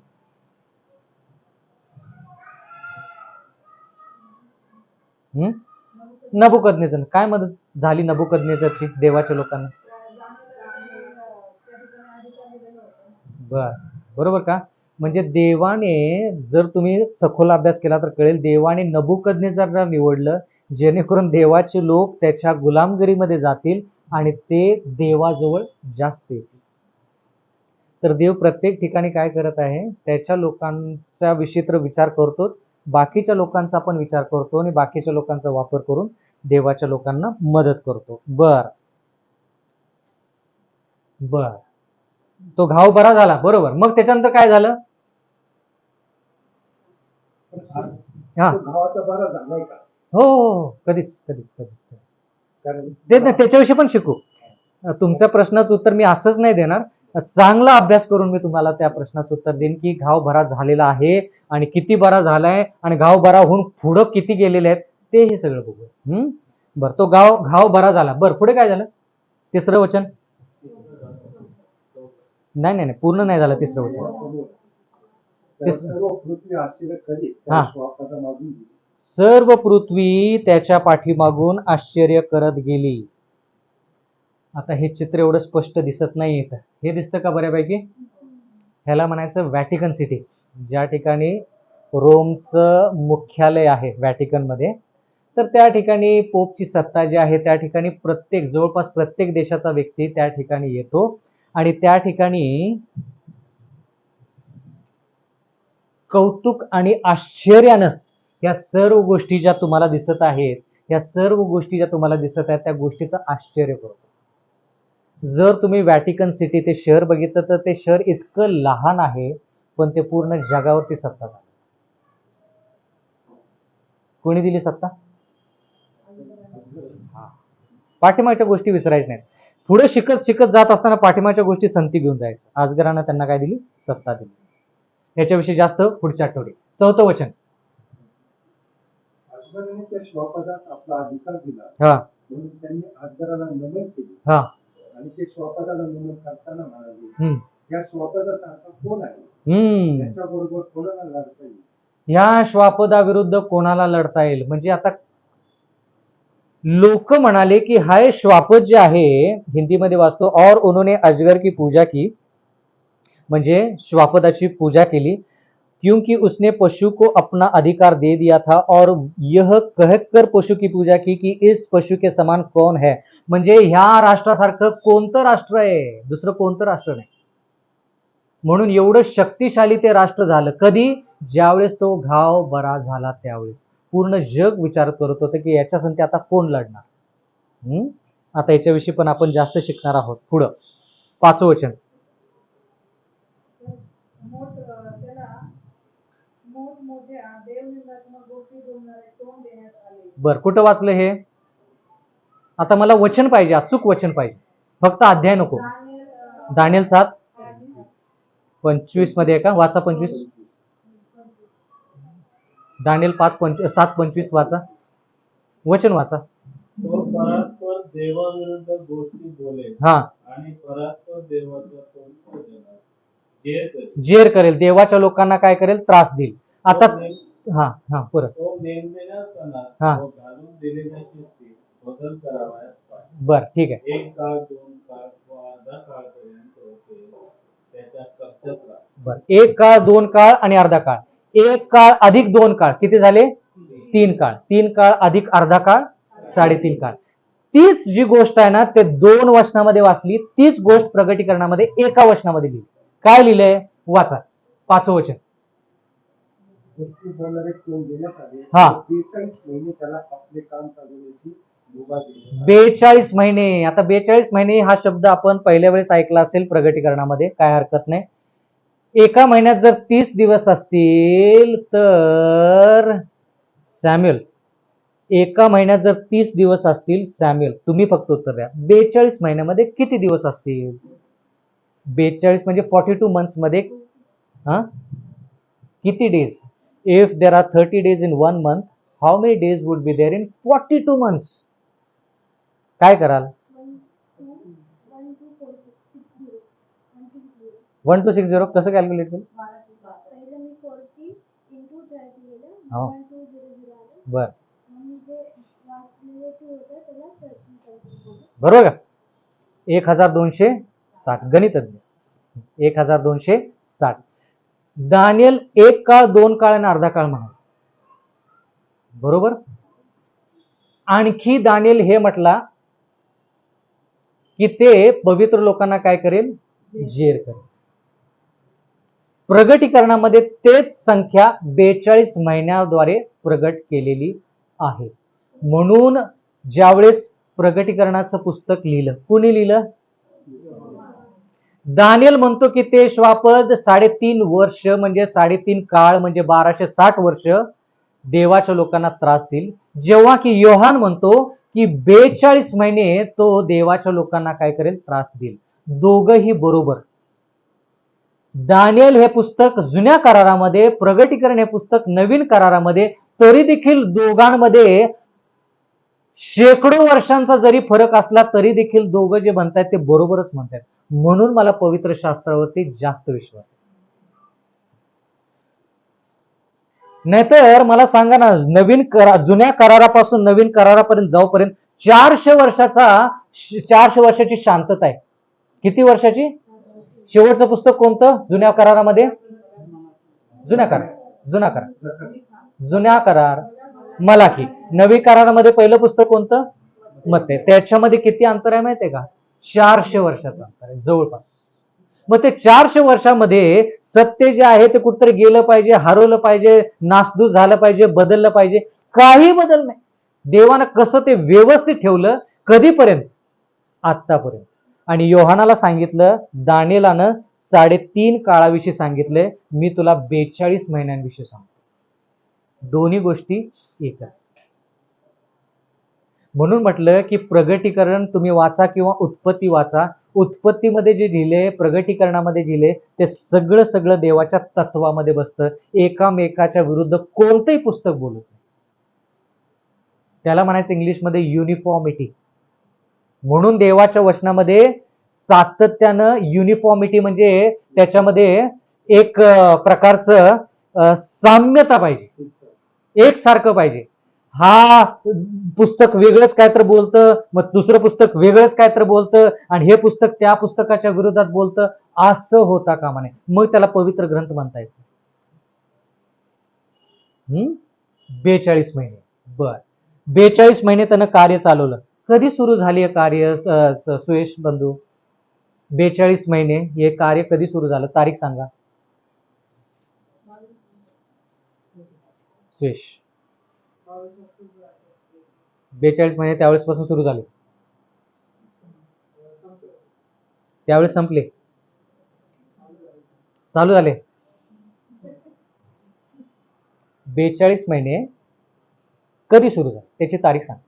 [SPEAKER 1] नबुकदनेझर. काय मदत झाली नबुकदनेझरची देवाच्या लोकांना? बर बरोबर का? म्हणजे देवाने, जर तुम्ही सखोल अभ्यास केला तर कळेल, देवाने नबुकदनेझरला निवडलं जेणेकरून देवाचे लोक त्याच्या गुलामगिरीमध्ये जातील आणि ते देवाजवळ जास्त येतील. तर देव प्रत्येक ठिकाणी काय करत आहे? त्याच्या लोकांचा विषयी तर विचार करतोच, बाकीच्या लोकांचा पण विचार करतो आणि बाकीच्या लोकांचा वापर करून देवाच्या लोकांना मदत करतो. बर बर तो घाव बरा झाला. बरोबर. मग त्याच्यानंतर काय झालं? हा,
[SPEAKER 3] गावाचा बरा झालाय का?
[SPEAKER 1] हो, कधीच कधीच कधीच.
[SPEAKER 3] कारण
[SPEAKER 1] त्याच्याविषयी पण शिकू. तुमच्या प्रश्नाचं उत्तर मी असंच नाही देणार. चांगला अभ्यास करून मी तुम्हाला त्या प्रश्नाचं उत्तर देईन की घाव बरा झालेला आहे आणि किती बरा झालाय आणि घाव बरा होऊन पुढं किती गेलेले आहेत ते हे सगळं बघू. बरं, तो घाव बरा झाला. बरं, पुढे काय झालं? तिसरं वचन. नाही, पूर्ण नाही झालं तिसरं वचन.
[SPEAKER 3] सर्व पृथ्वी आश्चर्य करी
[SPEAKER 1] हा.
[SPEAKER 3] स्वापदामागून गेली.
[SPEAKER 1] सर्व पृथ्वी त्याच्या पाठीमागून आश्चर्य करत गेली. आता हे चित्र एवढं स्पष्ट दिसत नाही येत. हे दिसतं का बऱ्यापैकी? ह्याला म्हणायचं व्हॅटिकन सिटी, ज्या ठिकाणी रोमचं मुख्यालय आहे व्हॅटिकन मध्ये. तर त्या ठिकाणी पोपची सत्ता जी आहे त्या ठिकाणी जवळपास प्रत्येक देशाचा व्यक्ती त्या ठिकाणी येतो आणि त्या ठिकाणी कौतुक आणि आश्चर्यानं या सर्व गोष्टी ज्या तुम्हाला दिसत आहेत, या सर्व गोष्टी ज्या तुम्हाला दिसत आहेत त्या गोष्टीचं आश्चर्य करतो. जर तुम्ही व्हॅटिकन सिटी ते शहर बघितलं तर ते शहर इतकं लहान आहे, पण ते पूर्ण जगावरती सत्ता झाली. कोणी दिली सत्ता? पाठीमागच्या गोष्टी विसरायच्या नाहीत. पुढे शिकत शिकत जात असताना पाठीमागच्या गोष्टी संगती घेऊन जायच्या. अजगरानं त्यांना काय दिली? सत्ता दिली. याच्याविषयी जास्त पुढच्या आठवडी. 4थं वचन.
[SPEAKER 3] अकबराने त्या श्वापदास आपला अधिकार दिला
[SPEAKER 1] हा
[SPEAKER 3] म्हणून त्यांनी अकबराला नमन केले
[SPEAKER 1] हा
[SPEAKER 3] आणि ते स्वतःला नमन करताना म्हणाले,
[SPEAKER 1] हम्म.
[SPEAKER 3] या स्वतःचा सारखा कोण आहे,
[SPEAKER 1] हम्म.
[SPEAKER 3] त्याच्याबरोबर कोणाला लढता येईल.
[SPEAKER 1] ह्या श्वापदाविरुद्ध कोणाला लढता येईल, म्हणजे आता लोक म्हणाले की हाय श्वापद जे आहे, हिंदीमध्ये वाचतो, और उन्होंने अजगर की पूजा की, म्हणजे श्वापदाची पूजा केली, क्योंकि उसने पशु को अपना अधिकार दे दिया था और यह कहकर पशु की पूजा की कि इस पशु के समान कौन है. म्हणजे ह्या राष्ट्रासारखं कोणतं राष्ट्र आहे, दुसरं कोणतं राष्ट्र नाही. म्हणून एवढं शक्तिशाली ते राष्ट्र झालं कधी, ज्यावेळेस तो घाव बरा झाला त्यावेळेस. पूर्ण जग विचार करत होतं की याच्या संगती आता कोण लढणार. आता याच्याविषयी पण आपण जास्त शिकणार आहोत पुढं. 5वं वचन. बर, कुठं वाचलं हे? आता मला वचन पाहिजे, अचूक वचन पाहिजे, फक्त अध्याय नको. दानिएल 7:25 मध्ये आहे का? वाचा 25. दानिएल 7:25 वाचा, वचन वाचा.
[SPEAKER 2] तो परस्पर देवाविरुद्ध गोष्टी बोलेल
[SPEAKER 1] हा,
[SPEAKER 2] आणि परस्पर देवाचा तोंड देणार,
[SPEAKER 1] जेर करेल, देवाच्या लोकांना काय करेल, त्रास देईल. आता हा हा परत.
[SPEAKER 2] तो नेमलेल्या सणात
[SPEAKER 1] हा.
[SPEAKER 2] व घालून दिलेल्या शिस्तीत बदल करावयास पाहिजे.
[SPEAKER 1] बर, ठीक आहे.
[SPEAKER 2] एक काळ, दोन काळ व अर्धा काळपर्यंत होते त्याच्या कक्षात राहा.
[SPEAKER 1] बर, एक काळ, दोन काळ आणि अर्धा काळ. एक काळ अधिक दोन काळ किती झाले? 3 काळ. 3 काळ अधिक अर्धा काळ 3.5 काळ. तीच जी गोष्ट आहे ना, ते 2 वचनामध्ये वाचली, तीच गोष्ट प्रगटीकरणामध्ये एका वचनामध्ये लिहिली. काय लिहिलंय? वाचा 5वं वचन.
[SPEAKER 3] गोष्टी बोलणारे कोण देण्यात आले,
[SPEAKER 1] हा.
[SPEAKER 3] 43 महिने त्याला आपले काम चालवण्याची मुभा दिली.
[SPEAKER 1] 42 महिने. आता 42 महिने हा शब्द आपण पहिल्या वेळेस ऐकला असेल प्रगटीकरणामध्ये, काय हरकत नाही. एका महिन्यात जर 30 दिवस असतील तर सॅम्युएल, एका महिन्यात जर 30 दिवस असतील सॅम्युएल, तुम्ही फक्त उत्तर द्या, 42 महिन्यामध्ये किती दिवस असतील? 42 म्हणजे 42 मंथ्स मध्ये किती days? If there are 30 days in 1 month, how many days would be there in 42 months? काय कराल? 1260 कसं कॅल्क्युलेट केलं? बर, बरोबर का? 1260 गणितज्ञ, 1260. दानिएल एक काळ, दोन काळ आणि अर्धा काळ म्हणाला, बरोबर. आणखी दानिएल हे म्हटला की ते पवित्र लोकांना काय करेल? जेर करेल. प्रगटीकरणामध्ये तेच संख्या 42 महिन्याद्वारे प्रगट केलेली आहे. म्हणून ज्यावेळेस प्रगटीकरणाचं पुस्तक लिहिलं, कुणी लिहिलं? दानिएल म्हणतो की ते श्वापद 3.5 वर्ष म्हणजे 3.5 काळ म्हणजे 1260 वर्ष देवाच्या लोकांना त्रास देईल, जेव्हा की योहान म्हणतो की 42 महिने तो देवाच्या लोकांना काय करेल? त्रास देईल. दोघंही बरोबर. दानिएल हे पुस्तक जुन्या करारामध्ये, प्रगटीकरण हे पुस्तक नवीन करारामध्ये, तरी देखील दोघांमध्ये शेकडो वर्षांचा जरी फरक असला तरी देखील दोघं जे म्हणतात ते बरोबरच म्हणतात. म्हणून मला पवित्र शास्त्रावरती जास्त विश्वास आहे. नाहीतर मला सांगा ना, जुन्या करारापासून नवीन करारापर्यंत जाऊपर्यंत 400 वर्षाची शांतता आहे. किती वर्षाची? शेवटचं पुस्तक कोणतं जुन्या करारामध्ये? जुन्या करार मलाकी. नवी करारामध्ये पहिलं पुस्तक कोणतं? मत्ते. त्याच्यामध्ये किती अंतर आहे माहितीये का? 400 वर्षाचं अंतर आहे जवळपास. मग ते 400 वर्षामध्ये सत्य जे आहे ते कुठतरी गेलं पाहिजे, हरवलं पाहिजे, नासधूस झालं पाहिजे, बदललं पाहिजे. काही बदल नाही. देवानं कसं ते व्यवस्थित ठेवलं कधीपर्यंत? आतापर्यंत. आणि योहानाला सांगितलं, दानिएलानं 3.5 काळाविषयी सांगितलंय, मी तुला 42 महिन्यांविषयी सांगतो. दोन्ही गोष्टी एकच. म्हणून म्हटलं की प्रगटीकरण तुम्ही वाचा किंवा उत्पत्ती वाचा. उत्पत्तीमध्ये जे लिहिले, प्रगटीकरणामध्ये लिहिले, ते सगळं देवाच्या तत्वामध्ये बसतं. एकामेकाच्या विरुद्ध कोणतंही पुस्तक बोलत नाही. त्याला म्हणायचं इंग्लिशमध्ये युनिफॉर्मिटी. म्हणून देवाच्या वचनामध्ये सातत्यानं युनिफॉर्मिटी म्हणजे त्याच्यामध्ये एक प्रकारचं साम्यता पाहिजे, एकसारखं पाहिजे. हा पुस्तक वेगळंच काय तर बोलतं, मग दुसरं पुस्तक वेगळंच काय तर बोलतं, आणि हे पुस्तक त्या पुस्तकाच्या विरोधात बोलतं. असं होता कामा नये, मग त्याला पवित्र ग्रंथ म्हणता येतो. 42 महिने. बर, 42 महिने त्यानं कार्य चालवलं. कधी सुरू झाली हे कार्य सुयश बंधू? 42 महिने हे कार्य कधी सुरू झालं? तारीख सांगा सुयश. 42 महिने त्यावेळेस पासून सुरू झाले, त्यावेळेस संपले, चालू झाले. 42 महिने कधी सुरू झाले त्याची तारीख सांग.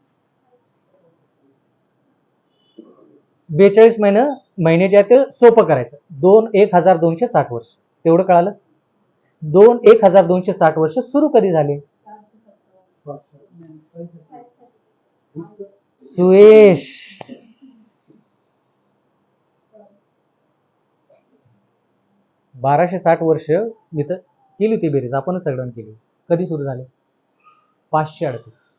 [SPEAKER 1] 42 महिने जे आहे ते सोपं करायचं. 1260 वर्ष, तेवढं कळालं? 1260 वर्ष सुरू कधी झाले? सुयश, बाराशे 60 वर्ष मी तर केली होती बेरीज, आपणच सगळ्यांनी केली. कधी सुरू झाले? 538.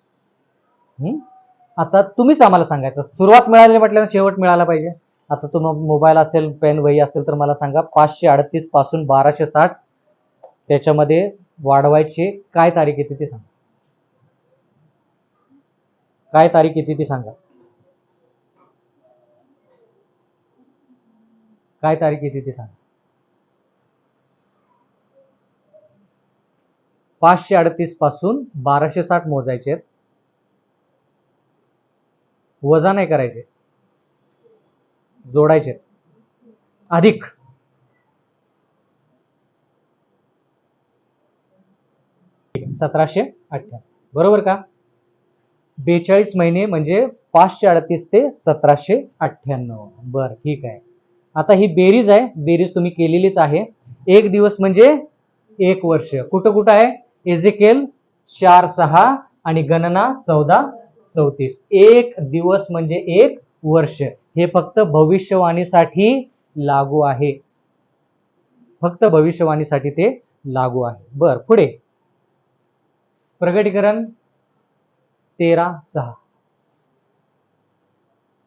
[SPEAKER 1] आता तुम्हीच आम्हाला सांगायचं, सुरुवात मिळाली म्हटल्यानं शेवट मिळाला पाहिजे. आता तुम्हाला मोबाईल असेल, पेन वही असेल तर मला सांगा, 538 पासून 1260 त्याच्यामध्ये वाढवायचे काय तारीख येते ते सांगा. काय तारीख येते ती सांगा. काय तारीख येते ती सांगा. 538 पासून 1260 मोजायचे, वजा नाही करायचे, जोडायचे, अधिक 1798. बरोबर का? 42 महिने म्हणजे 538 ते 1798. बर, ठीक आहे. आता ही बेरीज आहे, बेरीज तुम्ही केलेलीच आहे. एक दिवस म्हणजे 1 वर्ष. कुठं कुठं आहे? एजेकेल 4:6 आणि गणना 14:34. एक दिवस म्हणजे 1 वर्ष. हे फक्त भविष्यवाणीसाठी लागू आहे, फक्त भविष्यवाणीसाठी ते लागू आहे. बर, पुढे प्रगटीकरण 13:6.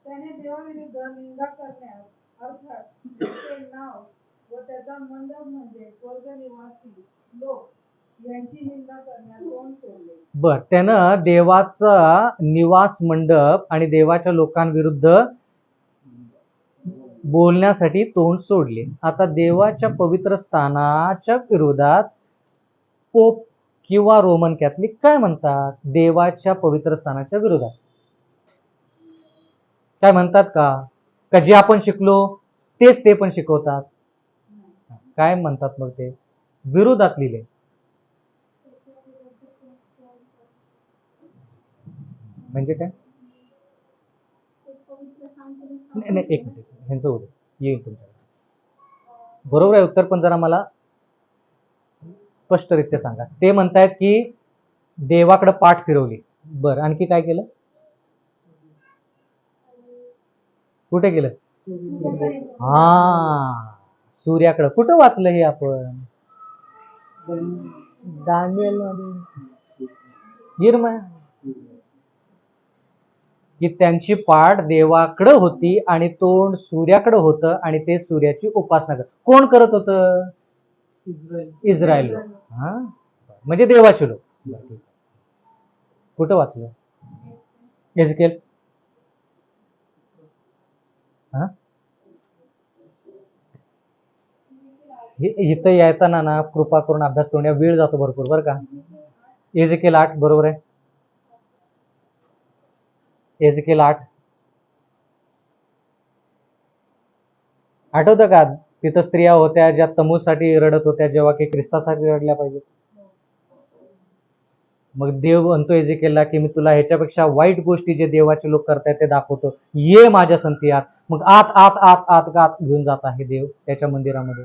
[SPEAKER 4] त्याने देवाविरुद्ध निंदा करण्यास अर्थात त्याचे नाव व त्याचा मंडप म्हणजे स्वर्गनिवासी लोक यांची निंदा करण्यास तोंड सोडले.
[SPEAKER 1] बर, त्यानं देवाचा निवास मंडप आणि देवाच्या लोकांविरुद्ध बोलण्यासाठी तोंड सोडले. आता देवाच्या पवित्र स्थानाच्या विरोधात पोप किंवा रोमन कॅथलिक काय म्हणतात? देवाच्या पवित्र स्थानाच्या विरोधात काय म्हणतात का जे आपण शिकलो तेच ते पण शिकवतात? काय म्हणतात मग ते? विरोधात लिहिले. म्हणजे काय? नाही, एक मिनिट, ह्यांचं होतं, येईल तुमच्या बरोबर आहे उत्तर, पण जरा मला स्पष्टरित्या सांगा. ते म्हणतायत की देवाकडे पाठ फिरवली. बर, आणखी काय केलं? कुठे गेलं? हा, सूर्याकडे. कुठं वाचलं हे आपण? दानिएल मध्ये, की त्यांची पाठ देवाकडे होती आणि तोंड सूर्याकडे होतं आणि ते सूर्याची उपासना करत. कोण करत होतं? इस्रायल लोक. हा, म्हणजे देवाचे लोक. कुठं वाचलं? एजेकेल. हा, इथं येताना ना कृपा करून अभ्यास करून या, वेळ जातो भरपूर बरं का. एजेकेल 8 बरोबर आहे. एजेकेल 8 आठवतं का? तिथं स्त्रिया होत्या ज्या तमूसाठी रडत होत्या, जेव्हा की ख्रिस्तासाठी रडल्या पाहिजे. मग देव म्हणतो एजेकेलला की मी तुला ह्याच्यापेक्षा वाईट गोष्टी जे देवाचे लोक करतायत ते दाखवतो, ये माझ्या संती आत. मग आत आत आत आत आत घेऊन जात आहे देव त्याच्या मंदिरामध्ये.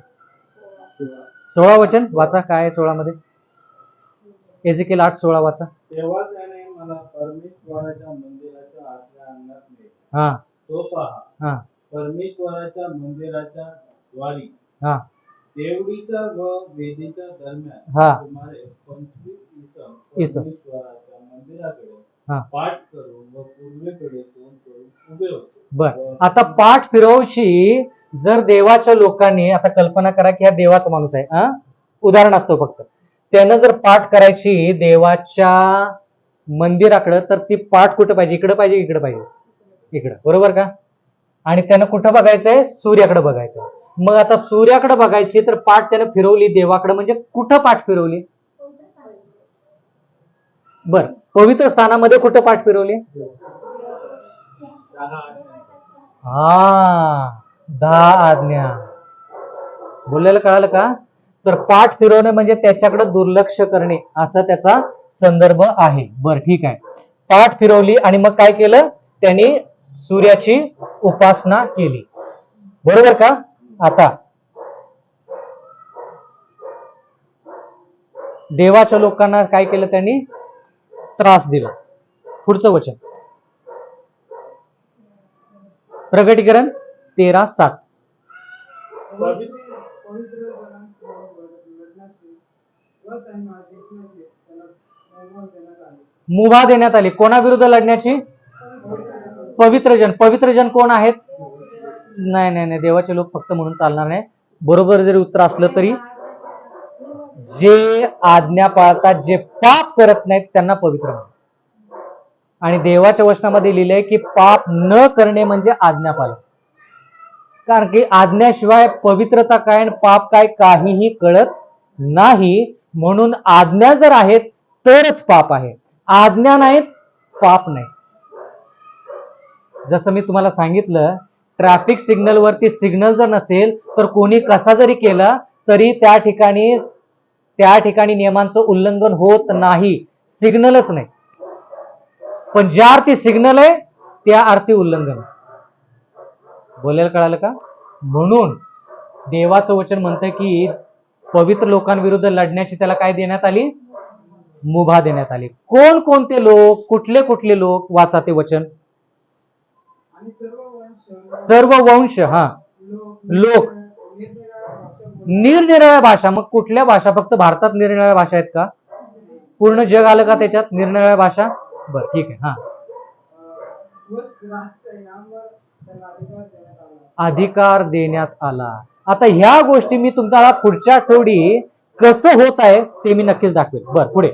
[SPEAKER 1] 16 वचन वाचा, काय आहे 16 मध्ये? एजेकेल 8:16 वाचा.
[SPEAKER 2] तेव्हा त्याने मला परमेश्वराच्या मंदिराच्या आतल्या अंगणात नेले.
[SPEAKER 1] हा,
[SPEAKER 2] तो पहा,
[SPEAKER 1] हा,
[SPEAKER 2] परमेश्वराच्या मंदिराच्या द्वारी
[SPEAKER 1] हा
[SPEAKER 2] देवडीच्या व वेदीच्या दरम्यान
[SPEAKER 1] हा
[SPEAKER 2] सुमारे 25
[SPEAKER 1] इसम.
[SPEAKER 2] परमेश्वराच्या मंदिराकडे
[SPEAKER 1] हा.
[SPEAKER 2] पाठ करून व पूर्वेकडे तोंड करून उभे होते.
[SPEAKER 1] बर, आता पाठ फिरवशी जर देवाच्या लोकांनी, आता कल्पना करा की हा देवाचा माणूस आहे, उदाहरण असतो फक्त, त्यानं जर पाठ करायची देवाच्या मंदिराकडे, तर ती पाठ कुठं पाहिजे? इकडे पाहिजे, इकडे पाहिजे? इकडं, बरोबर का? आणि त्यानं कुठं बघायचंय? सूर्याकडे बघायचंय. मग आता सूर्याकडे बघायची तर पाठ त्यानं फिरवली देवाकडे, म्हणजे कुठं पाठ फिरवली? बर, पवित्र स्थानामध्ये कुठं पाठ फिरवली? हा, 10 आज्ञा. बोललेलं कळालं का? तर पाठ फिरवणे म्हणजे त्याच्याकडे दुर्लक्ष करणे, असा त्याचा संदर्भ आहे. बर, ठीक आहे. पाठ फिरवली आणि मग काय केलं? त्यांनी सूर्याची उपासना केली, बरोबर का? आता देवाच्या लोकांना काय केलं? त्यांनी त्रास दिला. पुढचं वचन, प्रकटीकरण 13:7.
[SPEAKER 4] पवित्र जनांबरोबर लढण्याचे व त्यांना जिंकण्याचे त्याला आव्हान देण्यात आले.
[SPEAKER 1] मुभा देण्यात आली. कोणाविरुद्ध लढण्याची? पवित्र जन. पवित्र जन कोण आहेत? नाही नाही नाही, देवाचे लोक फक्त म्हणून चालणार नाही. बरोबर जरी उत्तर असलं तरी जे आज्ञा पाळतात, जे पाप करत नाहीत, त्यांना पवित्र म्हणतात. आणि देवाच्या वचनामध्ये लिहिलंय की पाप न करणे म्हणजे आज्ञा पालन. कारण की आज्ञाशिवाय पवित्रता काय आणि पाप काय काहीही कळत नाही. म्हणून आज्ञा जर आहेत तरच पाप आहे, आज्ञा नाहीत पाप नाही. जसं मी तुम्हाला सांगितलं, ट्रॅफिक सिग्नल वरती सिग्नल जर नसेल तर कोणी कसा जरी केला तरी त्या ठिकाणी नियमांचं उल्लंघन होत नाही, सिग्नलच नाही. पण ज्या अर्थी सिग्नल आहे त्या अर्थी उल्लंघन. बोलायला कळालं का? म्हणून देवाचं वचन म्हणतं की पवित्र लोकांविरुद्ध लढण्याची त्याला काय देण्यात आली? मुभा देण्यात आली. कोण कोणते लोक? कुठले कुठले लोक? वाचा ते वचन.
[SPEAKER 4] आणि
[SPEAKER 1] सर्व वंश. हा, लोक, निरनिराळ्या भाषा. मग कुठल्या भाषा? फक्त भारतात निरनिराळ्या भाषा आहेत का? पूर्ण जग आलं का त्याच्यात निरनिराळ्या भाषा? बरं, ठीक आहे. हा, अधिकार देण्यात आला. आता ह्या गोष्टी मी तुम्हाला पुढच्या आठवडी कसं होत आहे ते मी नक्कीच दाखवेल. बर, पुढे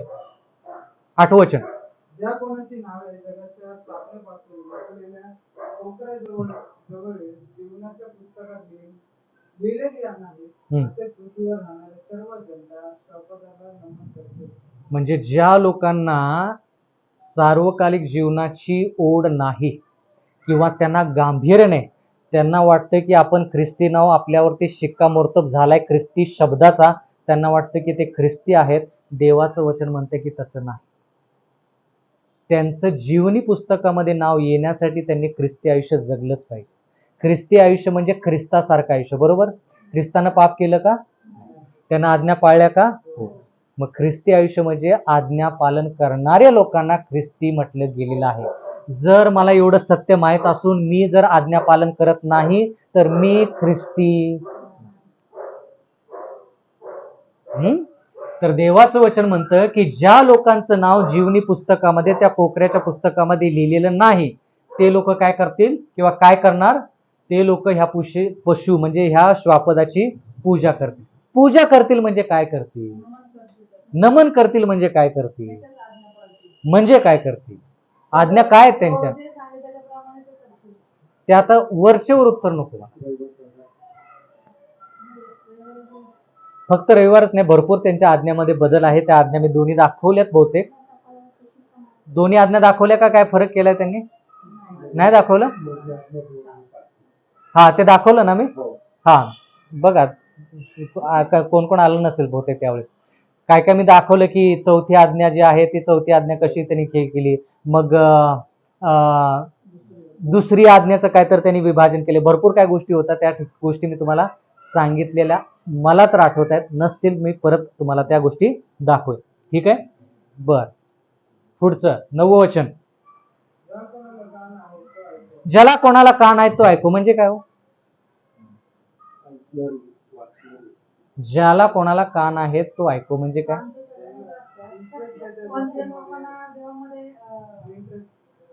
[SPEAKER 1] 8वं वचन.
[SPEAKER 4] ज्या कोणाची नावे जगाच्या स्थापनेपासून लपलेल्या कोपऱ्याजवळ जीवनाच्या पुस्तकात लिहिलेली नाही, असे पृथ्वीवर राहणारे सर्व जनता शपथाला नमन करतील.
[SPEAKER 1] म्हणजे ज्या लोकांना सार्वकालिक जीवनाची ओढ नाही किंवा त्यांना गांभीर्य नाही, त्यांना वाटतं की आपण ख्रिस्ती नाव आपल्यावरती शिक्कामोर्तब झालाय ख्रिस्ती शब्दाचा, त्यांना वाटतं की ते ख्रिस्ती आहेत. देवाचं वचन म्हणतं की तसं नाही. त्यांचं जीवनी पुस्तकामध्ये नाव येण्यासाठी त्यांनी ख्रिस्ती आयुष्य जगलंच पाहिजे. ख्रिस्ती आयुष्य म्हणजे ख्रिस्तासारखं आयुष्य, बरोबर? ख्रिस्तानं पाप केलं का? त्यांना आज्ञा पाळल्या का? हो. मग ख्रिस्ती आयुष्य म्हणजे आज्ञा पालन करणाऱ्या लोकांना ख्रिस्ती म्हटलं गेलेलं आहे. जर मला एवढं सत्य माहित असून मी जर आज्ञा पालन करत नाही तर मी ख्रिस्ती. तर देवाचं वचन म्हणतं की ज्या लोकांचं नाव जीवनी पुस्तकामध्ये, त्या कोकऱ्याच्या पुस्तकामध्ये लिहिलेलं नाही, ते लोक काय करतील किंवा काय करणार? ते लोक ह्या पशु म्हणजे ह्या श्वापदाची पूजा करतील. पूजा करतील म्हणजे काय करतील? नमन करतील म्हणजे काय करतील? म्हणजे काय करतील? आज्ञा काय आहेत त्यांच्या? ते आता वर्षभर उत्तर नको. फक्त रविवारच नाही, भरपूर त्यांच्या आज्ञामध्ये बदल आहे. त्या आज्ञा मी दोन्ही दाखवल्यात. बहुतेक दोन्ही आज्ञा दाखवल्या का? काय फरक केलाय त्यांनी? नाही दाखवलं? हा, ते दाखवलं ना मी. हा, बघा कोण कोण आलं नसेल बहुतेक त्यावेळेस. काय काय मी दाखवलं की चौथी आज्ञा जी आहे ती चौथी आज्ञा कशी त्यांनी केली, मग दुसरी आज्ञाचं काय तर त्यांनी विभाजन केले. भरपूर काय गोष्टी होत्या, त्या गोष्टी मी तुम्हाला सांगितलेल्या मला तर आठवत आहेत. नसतील मी परत तुम्हाला त्या गोष्टी दाखवेल. ठीक आहे? बर, पुढचं 9वं वचन. ज्याला कोणाला कान आहे तो ऐकू. म्हणजे काय हो?
[SPEAKER 3] आपल्या वाचनामध्ये.
[SPEAKER 1] ज्याला कोणाला कान आहेत तो ऐकू म्हणजे काय?
[SPEAKER 4] पण जे लोकांना देवामध्ये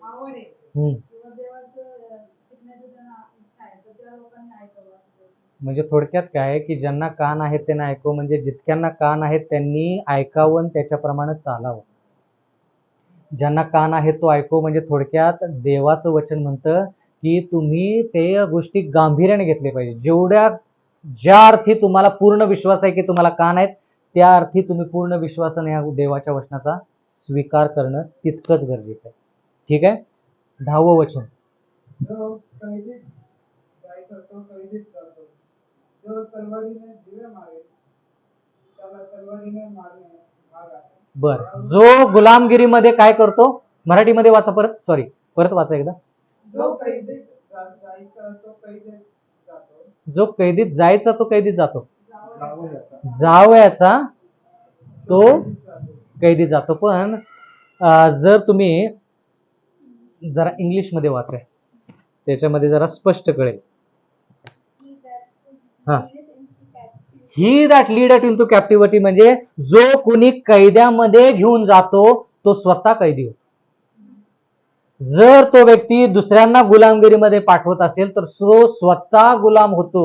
[SPEAKER 4] आवड आहे
[SPEAKER 1] हम्म.
[SPEAKER 4] किंवा देवाचं शिकण्याची त्यांना इच्छा आहे तर त्या लोकांनी ऐकावं.
[SPEAKER 1] म्हणजे थोडक्यात काय आहे की ज्यांना कान आहेत त्यांना ऐकू म्हणजे जितक्यांना कान आहेत त्यांनी ऐकावं आणि त्याच्याप्रमाणे चालावं. ज्यांना कान आहेत तो ऐकू म्हणजे थोडक्यात देवाचं वचन म्हणतं की तुम्ही ते गोष्टी गांभीर्याने घेतले पाहिजे. ज्या अर्थी तुम्हाला पूर्ण विश्वास आहे की तुम्हाला कान आहेत त्या अर्थी तुम्ही पूर्ण विश्वासाने या देवाच्या वचनाचा स्वीकार करणं तितकंच गरजेचं आहे. ठीक आहे. 10वं वचन.
[SPEAKER 4] जो कैदीत जायचा तो कैदीत जातो. जो तलवारीने जीवे मारेल त्याला तलवारीने मारणे भाग आहे.
[SPEAKER 1] बर. जो गुलामगिरीमध्ये काय करतो? मराठीमध्ये वाचा परत वाचा एकदा.
[SPEAKER 4] जो कैदीत जायचा तो कैदीत जातो.
[SPEAKER 1] जो कैदीत जायचा तो कैदीत जातो.
[SPEAKER 3] जावयाचा.
[SPEAKER 1] जावयाचा तो कैदीत जातो. पण जर तुम्ही जरा इंग्लिशमध्ये वाचा त्याच्यामध्ये जरा स्पष्ट कळेल. हा. ही दॅट लीड इन टू कॅप्टिव्हिटी म्हणजे जो कुणी कैद्यामध्ये घेऊन जातो तो स्वतः कैदी होतो. जर तो व्यक्ती दुसऱ्यांना गुलामगिरीमध्ये पाठवत असेल तर तो स्वतः गुलाम होतो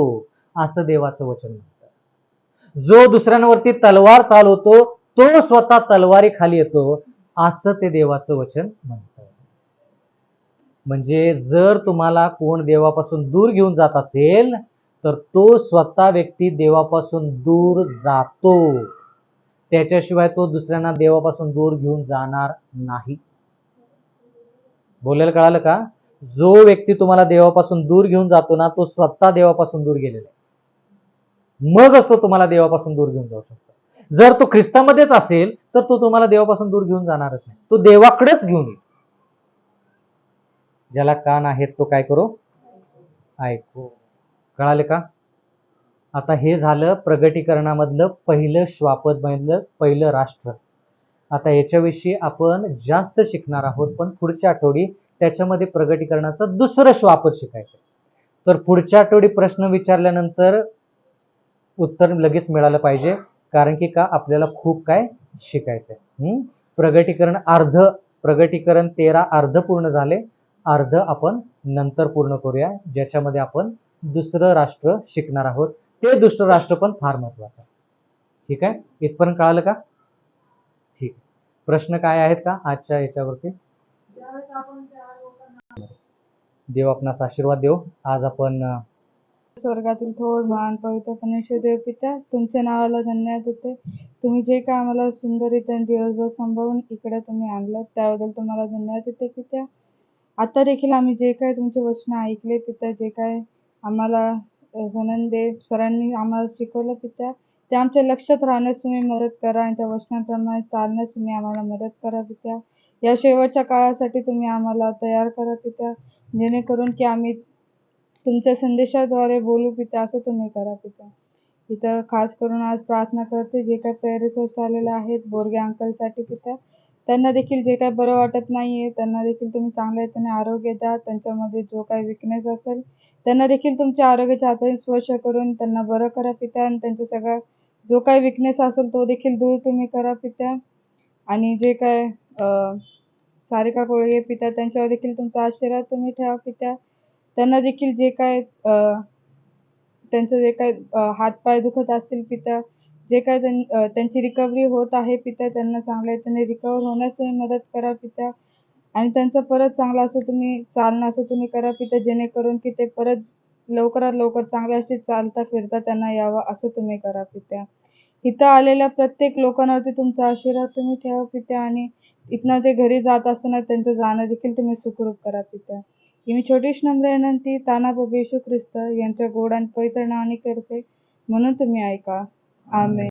[SPEAKER 1] असं देवाचं वचन म्हणतं. जो दुसऱ्यांवरती तलवार चालवतो तो स्वतः तलवारी खाली येतो असं ते देवाचं वचन म्हणतं. म्हणजे जर तुम्हाला कोण देवापासून दूर घेऊन जात असेल तर तो स्वतः व्यक्ती देवापासून दूर जातो. त्याच्याशिवाय तो दुसऱ्यांना देवापासून दूर घेऊन जाणार नाही. बोलायला कळालं का? जो व्यक्ती तुम्हाला देवापासून दूर घेऊन जातो ना तो स्वतः देवापासून दूर गेलेला आहे. मगच तो तुम्हाला देवापासून दूर घेऊन जाऊ शकतो. जर तो ख्रिस्तामध्येच असेल तर तो तुम्हाला देवापासून दूर घेऊन जाणारच नाही. तो देवाकडेच घेऊन येईल. ज्याला कान आहेत तो काय करो? ऐकू. कळाले का? आता हे झालं प्रगटीकरणामधलं पहिलं श्वापद मधलं पहिलं राष्ट्र. आता याच्याविषयी आपण जास्त शिकणार आहोत पण पुढच्या आठवडी त्याच्यामध्ये प्रगटीकरणाचं दुसरं श्वापद शिकायचं. तर पुढच्या आठवडी प्रश्न विचारल्यानंतर उत्तर लगेच मिळालं पाहिजे कारण की का आपल्याला खूप काय शिकायचंय. प्रगटीकरण 13 अर्ध पूर्ण झाले. अर्ध आपण नंतर पूर्ण करूया ज्याच्यामध्ये आपण दुसरं राष्ट्र शिकणार आहोत. ते दुसरं राष्ट्र पण फार महत्वाचं. ठीक आहे. इथपर्यंत कळालं का? ठीक. प्रश्न काय आहेत का आजच्या याच्यावरती?
[SPEAKER 4] ज्यावेळेस आपण त्या लोकांना
[SPEAKER 1] देव आपणास आशीर्वाद देव. आज आपण
[SPEAKER 5] स्वर्गातील थोर महान पवित्र परमेश्वर देव पिता तुमच्या नावाला धन्यवाद देते. तुम्ही जे काय आम्हाला सुंदररीत्या दिवसभर सांभाळून इकडे तुम्ही आणलं त्याबद्दल तुम्हाला धन्यवाद देते पिता. आता देखील आम्ही जे काय तुमचे वचन ऐकले पिता जे काय आम्हाला सनंदेव सरांनी आम्हाला शिकवलं पिता ते आमच्या लक्षात राहण्यास तुम्ही मदत करा आणि त्या वचनाप्रमाणे चालण्यास तुम्ही आम्हाला मदत करा पिता. या शेवटच्या काळासाठी तुम्ही आम्हाला तयार करा पिता जेणेकरून की आम्ही तुमच्या संदेशाद्वारे बोलू पिता असं तुम्ही करा पिता. इथं खास करून आज प्रार्थना करते जे काही प्रेयर रिक्वेस्ट आलेले आहेत बोरगे अंकलसाठी पिता त्यांना देखील जे काही बरं वाटत नाहीये त्यांना देखील तुम्ही चांगल्या रीतीने आरोग्य द्या. त्यांच्यामध्ये जो काही विकनेस असेल त्यांना देखील तुमच्या आरोग्याच्या हाताने स्पर्श करून त्यांना बरं करा पिता आणि त्यांचा सगळा जो काही विकनेस असेल तो देखील दूर तुम्ही करा पिता. आणि जे काय सारिका कोळगे पिता त्यांच्यावर देखील तुमचा आशीर्वाद तुम्ही ठेवा पिता. त्यांना देखील जे काय त्यांचं जे काय हातपाय दुखत असतील पिता जे काय त्यांची रिकव्हरी होत आहे पिता त्यांना चांगल्या रीतीने रिकवर होण्यास तुम्ही मदत करा पिता. आणि त्यांचं परत चांगलं असं तुम्ही चालणं असं तुम्ही करा पिता जेणेकरून की ते परत लवकरात लवकर चांगले असे चालता फिरता त्यांना यावं असं तुम्ही करा पिता. इथं आलेल्या प्रत्येक लोकांवरती तुमचा आशीर्वाद तुम्ही ठेवा पिता आणि इथनं ते घरी जात असताना त्यांचं जाणं देखील तुम्ही सुखरूप करा पिता. ही मी छोटीशी नम्र विनंती ताना प्रभू येशू ख्रिस्त यांच्या गोड आणि पवित्र नावाने करते म्हणून तुम्ही ऐका. आमेन.